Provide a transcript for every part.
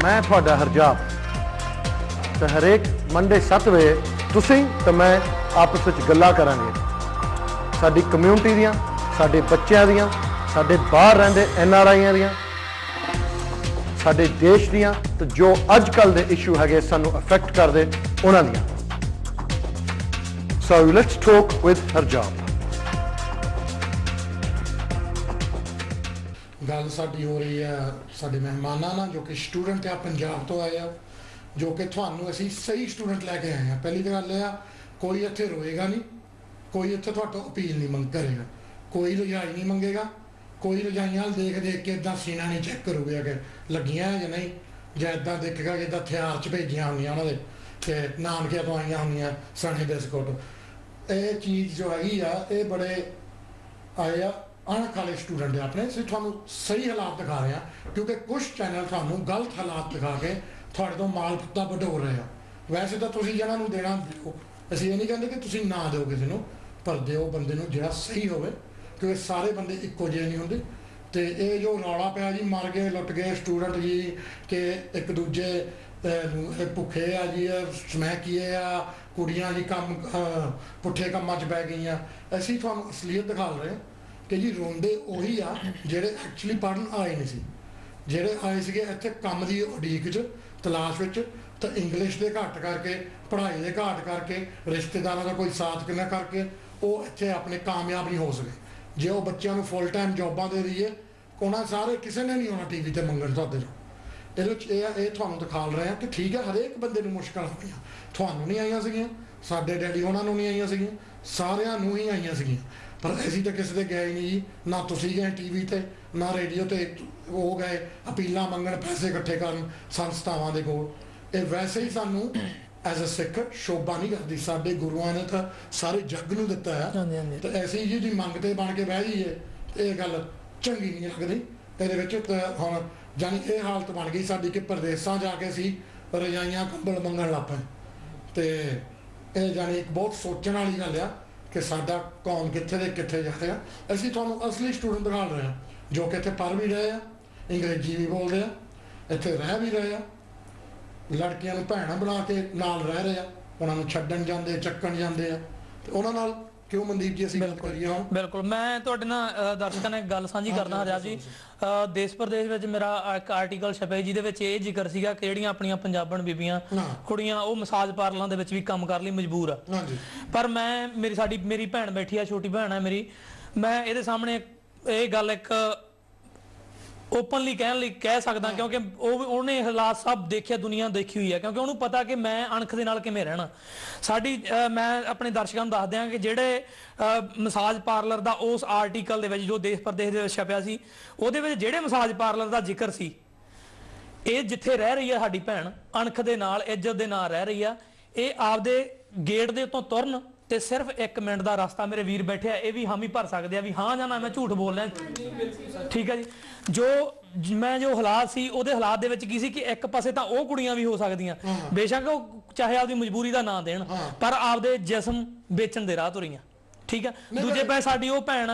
मैं तुहाडा हरजाब तो हरेक मंडे 7 बजे तुसीं ते मैं आपस में गल्लां करांगे साडी कम्यूनिटी दियां, साडे बच्चों दियां, साडे बाहर रहिंदे NRIयां दियां, साडे देश दियां, तो जो अजकल दे इशू हैगे सानू अफेक्ट करदे उन्हां दियां। So let's talk with हरजाब। गल साडी हो रही है साडे मेहमानां नाल जो कि स्टूडेंट आ पंजाब तो आए आ, जो कि तुहानू असीं सही स्टूडेंट लैके आए हैं। पहली गल यह कोई इत्थे रोएगा नहीं, कोई इत्थे तुहाडों अपील नहीं करेगा, कोई रजाई नहीं मंगेगा, कोई रजाइयां देख देख के इदां सीना नहीं चेक करूगा कि लगियां या नहीं, जां इदां देखेगा कि इदां हथियार च भेजियां होंदियां उन्हां दे ते नानके तो आईयां होंदियां सने बिस्कुट। ये चीज़ जो हैगी आ ये बड़े आए आ अणख वाले स्टूडेंट है अपने से थानू सही हालात दिखा रहे हैं, क्योंकि कुछ चैनल थानू गलत हालात दिखा के थोड़े तो माल पत्ता बटोर रहे हैं। वैसे तो तुसीं जिन्हां नूं देना दिओ, असीं ये नहीं कहते कि तुसीं ना दिओ किसी नूं, पर दिओ बंदे नूं जिहड़ा सही होवे, क्योंकि सारे बंदे इक्को जिहे नहीं हुंदे। तो ये जो रौला पिया जी मर गए लुट गए स्टूडेंट जी कि एक दूजे भुखे आ जी समैकिए आ कुड़ियां जी कम पुट्ठे कामां च पै गईयां। असीं तुहानूं असलीयत दिखा रहे हैं कि जी रोंदे उही आ ਜਿਹੜੇ एक्चुअली पढ़न आए नहीं सी, ਜਿਹੜੇ आए ਸੀਗੇ ਇੱਥੇ ਕੰਮ ਦੀ ਉਡੀਕ 'ਚ ਤਲਾਸ਼ ਵਿੱਚ, ਤਾਂ ਇੰਗਲਿਸ਼ ਦੇ ਘੱਟ ਕਰਕੇ ਪੜ੍ਹਾਈ ਦੇ ਘਾਟ ਕਰਕੇ ਰਿਸ਼ਤੇਦਾਰਾਂ ਦਾ ਕੋਈ ਸਾਥ ਕਿੰਨਾ ਕਰਕੇ ਉਹ ਇੱਥੇ ਆਪਣੇ ਕਾਮਯਾਬ ਨਹੀਂ ਹੋ ਸਕੇ। ਜੇ ਉਹ ਬੱਚਿਆਂ ਨੂੰ ਫੁੱਲ ਟਾਈਮ ਜੌਬਾਂ ਦੇ ਦਈਏ ਉਹਨਾਂ ਸਾਰੇ ਕਿਸੇ ਨੇ ਨਹੀਂ ਆਉਣਾ ਟੀਵੀ ਤੇ ਮੰਗਣ ਤੁਹਾਡੇ ਤੋਂ। ਇਹਦੇ ਵਿੱਚ ਇਹ ਤੁਹਾਨੂੰ ਦਿਖਾਲ ਰਹੇ ਆ ਕਿ ਠੀਕ ਹੈ ਹਰੇਕ ਬੰਦੇ ਨੂੰ ਮੁਸ਼ਕਲ ਆਉਂਦੀਆਂ, ਤੁਹਾਨੂੰ ਨਹੀਂ ਆਈਆਂ ਸੀਗੀਆਂ, ਸਾਡੇ ਡੈਡੀ ਉਹਨਾਂ ਨੂੰ ਨਹੀਂ ਆਈਆਂ ਸੀਗੀਆਂ, ਸਾਰਿਆਂ ਨੂੰ ਹੀ ਆਈਆਂ ਸੀਗੀਆਂ। पर असीं तो किसी के गए नहीं जी, ना तुसीं गए टीवी ते ना रेडियो ते वो गए अपीलां मंगण पैसे इकट्ठे करन संस्थावां दे कोल। ये वैसे ही सानू एज अ सिख शोभा नहीं करती, साडे गुरुआं ने तो सारे जग नूं दित्ता है, तो ऐसी जी मंगते बन के बह जाइए ये गल चंगी नहीं लगदी। इहदे विच हुण जानी ये हालत बन गई साडी कि प्रदेसां जाके असीं रजाइयां कंबल मंगण लग पए, ते ये जानी एक बहुत सोचण वाली गल आ कि साडा कौम कित्थे दे कित्थे जा रहा। असीं तुहानूं असली स्टूडेंट दिखा रहे हैं जो कि इत्थे पढ़ भी रहे हैं, अंग्रेजी भी बोलते हैं, इत्थे रह भी रहे हैं, लड़कियां नूं भैणां बना के नाल रह रहे हैं, उन्हां नूं छड्डण जांदे चक्कण जांदे आ, ते उन्हां नाल क्यों मनदीप जी असीं गल करिए हुण। बिल्कुल मैं तुहाडे नाल दर्शਕਾਂ ने गल साझी करना हरजाब जी। देश प्रदेश ਵਿੱਚ मेरा एक आर्टिकल छपे ਜਿਹਦੇ ਵਿੱਚ ਇਹ ਜ਼ਿਕਰ ਸੀਗਾ ਕਿ ਜਿਹੜੀਆਂ ਆਪਣੀਆਂ ਪੰਜਾਬਣ ਬੀਬੀਆਂ ਕੁੜੀਆਂ ਉਹ ਮਸਾਜ ਪਾਰਲਰਾਂ ਦੇ ਵਿੱਚ ਵੀ ਕੰਮ ਕਰਨ ਲਈ ਮਜਬੂਰ ਆ। ਪਰ ਮੈਂ ਮੇਰੀ ਭੈਣ ਬੈਠੀ ਆ, ਛੋਟੀ ਭੈਣ ਆ ਮੇਰੀ, ਮੈਂ ਇਹਦੇ ਸਾਹਮਣੇ ਇਹ ਗੱਲ ਇੱਕ ओपनली कह सकदा क्योंकि उन्हें हालात सब देखिया दुनिया देखी हुई है, क्योंकि उन्होंने पता कि मैं अणख दे नाल किवें रहना। साडी मैं अपने दर्शकों नूं दस दियां कि जिहड़े मसाज पार्लर दा उस आर्टिकल दे विच जो देश प्रदेश दे विच छपिया सी उहदे विच जिहड़े मसाज पार्लर दा जिक्र सी ये जिथे रह रही है साडी भैण अणख दे नाल इज्जत दे नाल रह रही है, ये आपदे गेट दे उत्तों तुरन ते सिर्फ 1 मिनट का रास्ता मेरे वीर बैठे ये भी हामी भर सकते हैं भी हाँ जां ना, मैं झूठ बोल रहा ठीक है जी। जो मैं जो हालात सी उहदे हालात दे विच की सी कि एक पासे तां ओह कुड़ियां भी हो सकदियां, बेशक ओह चाहे आपदी मजबूरी दा ना देण पर आपदे जिस्म बेचण दे राह तुरीआं, ठीक है। दूजे पासे साडी ओह भैण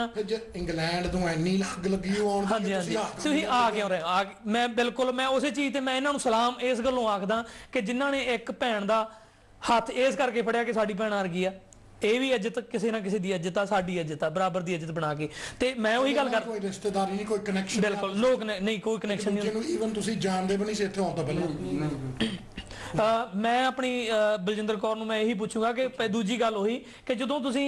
इंग्लैंड तो इन्नी लग लगी आउण हाँ जी हाँ जी तुसीं आ क्यों रहे मैं बिल्कुल मैं उस चीज़ ते मैं इन्हां नूं सलाम इस गल्लों आखदा कि जिन्हां ने एक भैण दा हत्थ इस करके फड़िया कि साडी भैण वर्गी आ, ਇਹ ਵੀ ਇੱਜ਼ਤ ਕਿਸੇ ਨਾ ਕਿਸੇ ਦੀ ਇੱਜ਼ਤ ਆ, ਸਾਡੀ ਇੱਜ਼ਤ ਆ, ਬਰਾਬਰ ਦੀ ਇੱਜ਼ਤ ਬਣਾ ਕੇ। ਤੇ ਮੈਂ ਉਹੀ ਗੱਲ ਕਰ ਕੋਈ ਰਿਸ਼ਤੇਦਾਰੀ ਨਹੀਂ, ਕੋਈ ਕਨੈਕਸ਼ਨ ਬਿਲਕੁਲ ਲੋਕ ਨਹੀਂ ਕੋਈ ਕਨੈਕਸ਼ਨ ਨਹੀਂ, ਜਿਹਨੂੰ ਈਵਨ ਤੁਸੀਂ ਜਾਣਦੇ ਵੀ ਨਹੀਂ ਸੀ ਇੱਥੇ ਆਉਣ ਤੋਂ ਪਹਿਲਾਂ। ਮੈਂ ਆਪਣੀ ਬਲਜਿੰਦਰ ਕੌਰ ਨੂੰ ਮੈਂ ਇਹੀ ਪੁੱਛੂੰਗਾ ਕਿ ਦੂਜੀ ਗੱਲ ਉਹੀ ਕਿ ਜਦੋਂ ਤੁਸੀਂ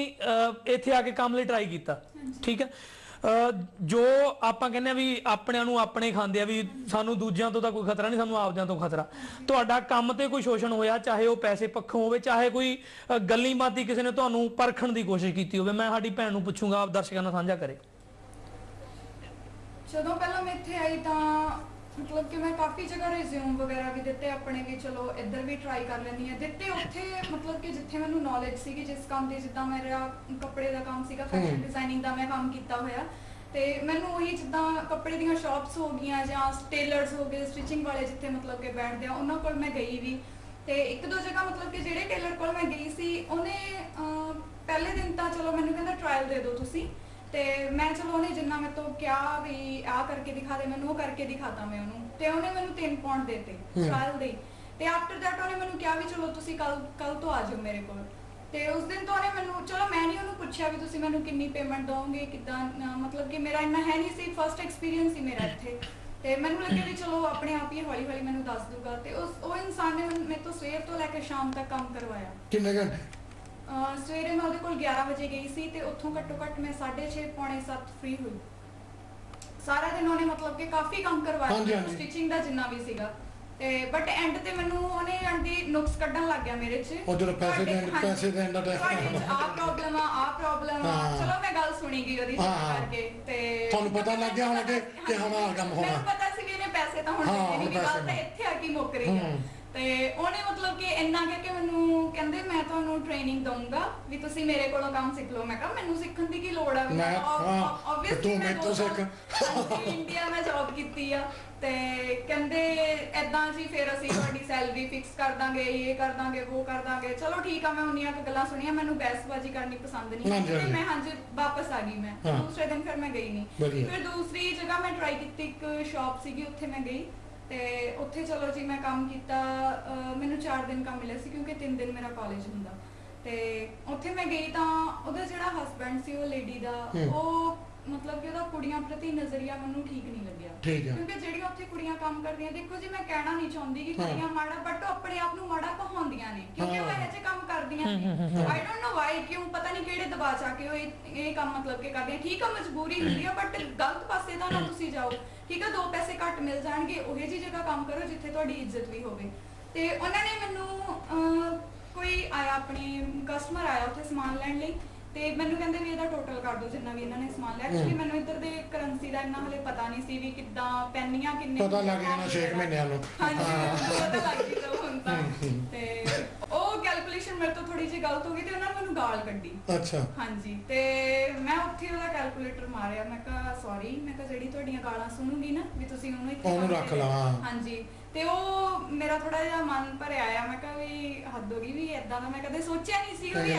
ਇੱਥੇ ਆ ਕੇ ਕੰਮ ਲਈ ਟਰਾਈ ਕੀਤਾ, ਠੀਕ ਹੈ, जो ਆਪਾਂ ਕਹਿੰਦੇ ਆ ਵੀ ਆਪਣਿਆਂ ਨੂੰ ਆਪਣੇ ਖਾਂਦੇ ਆ ਵੀ ਸਾਨੂੰ ਦੂਜਿਆਂ ਤੋਂ ਤਾਂ ਕੋਈ ਖਤਰਾ ਨਹੀਂ, ਸਾਨੂੰ ਆਪਦਿਆਂ ਤੋਂ ਖਤਰਾ। ਤੁਹਾਡਾ ਕੰਮ ਤੇ ਕੋਈ ਸ਼ੋਸ਼ਣ ਹੋਇਆ, ਚਾਹੇ ਉਹ ਪੈਸੇ ਪੱਖੋਂ ਹੋਵੇ, ਚਾਹੇ ਕੋਈ ਗੱਲੀ ਬਾਤੀ ਕਿਸੇ ਨੇ ਤੁਹਾਨੂੰ ਪਰਖਣ ਦੀ ਕੋਸ਼ਿਸ਼ ਕੀਤੀ ਹੋਵੇ, ਮੈਂ ਸਾਡੀ ਭੈਣ ਨੂੰ ਪੁੱਛੂੰਗਾ, ਆਪ ਦਰਸ਼ਕਾਂ ਨਾਲ ਸਾਂਝਾ ਕਰੇ। ਜਦੋਂ ਪਹਿਲਾਂ ਮੈਂ ਇੱਥੇ ਆਈ ਤਾਂ मतलब कि मैं काफ़ी जगह रिज्यूम वगैरह भी दिते अपने भी, चलो इधर भी ट्राई कर लैनी है दिते उत्थे, मतलब कि जिथे मैनू नॉलेज सी जिस काम की, जिदा मेरा कपड़े का काम सीगा, फैशन डिजाइनिंग का मैं काम किया होया, तो मैनू वही जिदा कपड़े दी शॉप्स हो गई या टेलर्स हो गए, स्टिचिंग वाले जिथे मतलब कि बैठते हैं उन्होंने कोल मैं गई भी, तो एक दो जगह मतलब कि जेडे टेलर कोल मैं गई सी उन्हें पहले दिन तो चलो मैनू कहंदा ट्रायल दे दो तुसी, ਤੇ ਮੈਂ ਚਲੋ ਉਹਨੇ ਜਿੰਨਾ ਮੇਰੇ ਤੋਂ ਕਿਹਾ ਵੀ ਆ ਕਰਕੇ ਦਿਖਾ ਦੇ ਮੈਨੂੰ, ਉਹ ਕਰਕੇ ਦਿਖਾਤਾ ਮੈਂ ਉਹਨੂੰ, ਤੇ ਉਹਨੇ ਮੈਨੂੰ 3 ਪਾਉਂਡ ਦੇਤੇ ਟ੍ਰਾਇਲ ਦੇ। ਤੇ ਆਫਟਰ ਦੈਟ ਉਹਨੇ ਮੈਨੂੰ ਕਿਹਾ ਵੀ ਚਲੋ ਤੁਸੀਂ ਕੱਲ ਤੋਂ ਆ ਜਾਓ ਮੇਰੇ ਕੋਲ। ਤੇ ਉਸ ਦਿਨ ਤੋਂ ਉਹਨੇ ਮੈਨੂੰ, ਚਲੋ ਮੈਂ ਨਹੀਂ ਉਹਨੂੰ ਪੁੱਛਿਆ ਵੀ ਤੁਸੀਂ ਮੈਨੂੰ ਕਿੰਨੀ ਪੇਮੈਂਟ ਦੋਗੇ ਕਿੱਦਾਂ, ਮਤਲਬ ਕਿ ਮੇਰਾ ਇੰਨਾ ਹੈ ਨਹੀਂ ਸੀ, ਫਸਟ ਐਕਸਪੀਰੀਅੰਸ ਸੀ ਮੇਰਾ ਇੱਥੇ। ਤੇ ਮੈਨੂੰ ਲੱਗਿਆ ਵੀ ਚਲੋ ਆਪਣੇ ਆਪ ਹੀ ਹੌਲੀ ਹੌਲੀ ਮੈਨੂੰ ਦੱਸ ਦੂਗਾ। ਤੇ ਉਹ ਇਨਸਾਨ ਨੇ ਮੇਰੇ ਤੋਂ ਸਵੇਰ ਤੋਂ ਲੈ ਕੇ ਸ਼ਾਮ ਤੱਕ ਕੰਮ ਕਰਵਾਇਆ। ਕਿੰਨੇ ਘੰਟੇ? ਸਵੇਰੇ ਮੈਂ ਉਹਦੇ ਕੋਲ 11 ਵਜੇ ਗਈ ਸੀ ਤੇ ਉੱਥੋਂ ਘੱਟੋ ਘੱਟ ਮੈਂ 6:30 ਪੌਣੇ 7 ਫ੍ਰੀ ਹੋਈ। ਸਾਰਾ ਦਿਨ ਉਹਨੇ ਮਤਲਬ ਕਿ ਕਾਫੀ ਕੰਮ ਕਰਵਾਇਆ ਸਟਿਚਿੰਗ ਦਾ ਜਿੰਨਾ ਵੀ ਸੀਗਾ। ਤੇ ਬਟ ਐਂਡ ਤੇ ਮੈਨੂੰ ਉਹਨੇ ਆਂਟੀ ਨੁਕਸ ਕੱਢਣ ਲੱਗ ਗਿਆ ਮੇਰੇ 'ਚ। ਉਹ ਜਦੋਂ ਪੈਸੇ ਦੇਣ ਦਾ ਟਾਈਮ ਆ ਪ੍ਰੋਬਲਮ ਆ ਚਲੋ ਮੈਂ ਗੱਲ ਸੁਣੀ ਗਈ ਉਹਦੀ ਕਰਕੇ। ਤੇ ਤੁਹਾਨੂੰ ਪਤਾ ਲੱਗ ਗਿਆ ਹੋਣਾ ਕਿ ਹਾਂ ਆ ਕੰਮ ਹੋਣਾ। ਮੈਨੂੰ ਪਤਾ ਸੀ ਵੀ ਇਹਨੇ ਪੈਸੇ ਤਾਂ ਹੁਣ ਦੇਣੇ ਨਹੀਂ, ਗੱਲ ਤਾਂ ਇੱਥੇ ਆ ਕੇ ਮੁੱਕ ਰਹੀ ਆ। ਤੇ ਉਹਨੇ ਮਤਲਬ ਕਿ ਇੰਨਾ ਕਹਿ ਕੇ ਮੈਨੂੰ ਕਹਿੰਦੇ ਮੈਂ ਤੁਹਾਨੂੰ ਟ੍ਰੇਨਿੰਗ ਦਊਂਗਾ ਵੀ ਤੁਸੀਂ ਮੇਰੇ ਕੋਲੋਂ ਕੰਮ ਸਿੱਖ ਲਓ। ਮੈਂ ਕਿਹਾ ਮੈਨੂੰ ਸਿੱਖਣ ਦੀ ਕੀ ਲੋੜ ਆ, ਆਬਵੀਅਸਲੀ ਮੈਂ ਇੰਡੀਆ ਮੈਂ ਜੌਬ ਕੀਤੀ ਆ। ਤੇ ਕਹਿੰਦੇ ਏਦਾਂ ਜੀ ਫਿਰ ਅਸੀਂ ਤੁਹਾਡੀ ਸੈਲਰੀ ਫਿਕਸ ਕਰ ਦਾਂਗੇ, ਇਹ ਕਰ ਦਾਂਗੇ, ਉਹ ਕਰ ਦਾਂਗੇ। ਚਲੋ ਠੀਕ ਆ, ਮੈਂ ਉਨੀਆਂ ਕੁ ਗੱਲਾਂ ਸੁਣੀਆਂ, ਮੈਨੂੰ ਬਹਿਸਬਾਜ਼ੀ ਕਰਨੀ ਪਸੰਦ ਨਹੀਂ ਤੇ ਮੈਂ ਹਾਂਜੀ ਵਾਪਸ ਆ ਗਈ। ਮੈਂ ਦੂਸਰੇ ਦਿਨ ਫਿਰ ਮੈਂ ਗਈ ਨਹੀਂ। ਫਿਰ ਦੂਸਰੀ ਜਗ੍ਹਾ ਮੈਂ ਟਰਾਈ ਕੀਤੀ, ਇੱਕ ਸ਼ਾਪ ਸੀਗੀ ਉੱਥੇ ਮੈਂ ਗਈ। ਤੇ ਉੱਥੇ ਚਲੋ ਜੀ ਮੈਂ ਕੰਮ ਕੀਤਾ, ਮੈਨੂੰ 4 ਦਿਨ ਕੰਮ ਮਿਲਿਆ ਸੀ ਕਿਉਂਕਿ 3 ਦਿਨ ਮੇਰਾ ਕਾਲਜ ਹੁੰਦਾ। ਤੇ ਉੱਥੇ ਮੈਂ ਗਈ ਤਾਂ ਉਹਦਾ ਜਿਹੜਾ ਹਸਬੈਂਡ ਸੀ ਉਹ ਲੇਡੀ ਦਾ, ਉਹ ਮਤਲਬ ਕਿ ਉਹਦਾ ਕੁੜੀਆਂ ਪ੍ਰਤੀ ਨਜ਼ਰੀਆ ਮੈਨੂੰ ਠੀਕ ਨਹੀਂ ਲੱਗਿਆ। ਕਿਉਂਕਿ ਜਿਹੜੀਆਂ ਉੱਥੇ ਕੁੜੀਆਂ ਕੰਮ ਕਰਦੀਆਂ, ਦੇਖੋ ਜੀ ਮੈਂ ਕਹਿਣਾ ਨਹੀਂ ਚਾਹੁੰਦੀ ਕਿ ਕੁੜੀਆਂ ਮਾੜਾ, ਬਟ ਉਹ ਆਪਣੇ ਆਪ ਨੂੰ ਮਾੜਾ ਕਹਾਉਂਦੀਆਂ ਨੇ ਕਿਉਂਕਿ ਉਹ ਇਹੋ ਜਿਹੇ ਕੰਮ ਕਰਦੀਆਂ ਨੇ। ਆਈ ਡੋਨਟ ਨੋ ਵਾਈ, ਕਿਉਂ ਪਤਾ ਨਹੀਂ ਕਿਹੜੇ ਦਬਾਅ ਚ ਆ ਕੇ ਉਹ ਇਹ ਕੰਮ ਮਤਲਬ ਕਿ ਕਰਦੀਆਂ। ਠੀਕ ਆ ਮਜਬੂਰੀ ਹੁੰਦੀ ਆ, ਬਟ ਗਲਤ ਪਾਸੇ ਤਾਂ ਨਾ ਤੁਸੀਂ ਜਾਓ। ਠੀਕ ਆ 2 ਪੈਸੇ ਘੱਟ ਮਿਲ ਜਾਣਗੇ, ਉਹੇ ਜੀ ਜਗ੍ਹਾ ਕੰਮ ਕਰੋ ਜਿੱਥੇ ਤੁਹਾਡੀ ਇੱਜ਼ਤ ਵੀ ਹੋਵੇ। ਤੇ ਉਹਨਾਂ ਨੇ ਮੈਨੂੰ ਕੋਈ ਆਇਆ, ਆਪਣੇ ਕਸਟਮਰ ਆਇਆ ਉੱਥੇ ਸਮਾਨ ਲੈਣ ਲਈ, ਤੇ ਮੈਨੂੰ ਕਹਿੰਦੇ ਵੀ ਇਹਦਾ ਟੋਟਲ ਕਰ ਦਿਓ ਜਿੰਨਾ ਵੀ ਇਹਨਾਂ ਨੇ ਸਮਾਨ ਲਿਆ। ਐਕਚੁਅਲੀ ਮੈਨੂੰ ਇੱਧਰ ਦੇ ਕਰੰਸੀ ਦਾ ਇੰਨਾ ਹਲੇ ਪਤਾ ਨਹੀਂ ਸੀ ਵੀ ਕਿੱਦਾਂ ਪੈਨੀਆਂ ਕਿੰਨੇ, ਪਤਾ ਲੱਗ ਜਾਣਾ 6 ਮਹੀਨਿਆਂ ਨੂੰ। ਹਾਂਜੀ ਪਤਾ ਲੱਗ ਗਿਆ ਹੁਣ ਤਾਂ। ਤੇ ਉਹ ਕੈਲਕੂਲੇਸ਼ਨ ਮੇਰੇ ਤੋਂ ਥੋੜੀ ਜਿਹੀ ਗਲਤ ਹੋ ਗਈ ਤੇ ਉਹਨਾਂ ਨੇ ਮੈਨੂੰ ਗਾਲ ਕੱਢੀ। ਅੱਛਾ ਹਾਂਜੀ। ਤੇ ਮੈਂ ਉੱਥੇ ਉਹਦਾ ਕੈਲਕੂਲੇਟਰ ਮਾਰਿਆ, ਮੈਂ ਕਿਹਾ ਸੌਰੀ, ਮੈਂ ਕਿਹਾ ਜਿਹੜੀ ਤੁਹਾਡੀਆਂ ਗਾਲਾਂ ਸੁਣੂਗੀ ਨਾ ਵੀ ਤੁਸੀਂ ਉਹਨੂੰ ਇੱਥੇ ਰੱਖ ਲਾ। ਹਾਂਜੀ। ਤੇ ਉਹ ਮੇਰਾ ਥੋੜਾ ਜਿਹਾ ਮਨ ਭਰਿਆ ਆਇਆ, ਮੈਂ ਕਿਹਾ ਵੀ ਹੱਦ ਹੋ ਗਈ ਵੀ ਏਦਾਂ ਦਾ ਮੈਂ ਕਦੇ ਸੋਚਿਆ ਨਹੀਂ ਸੀ।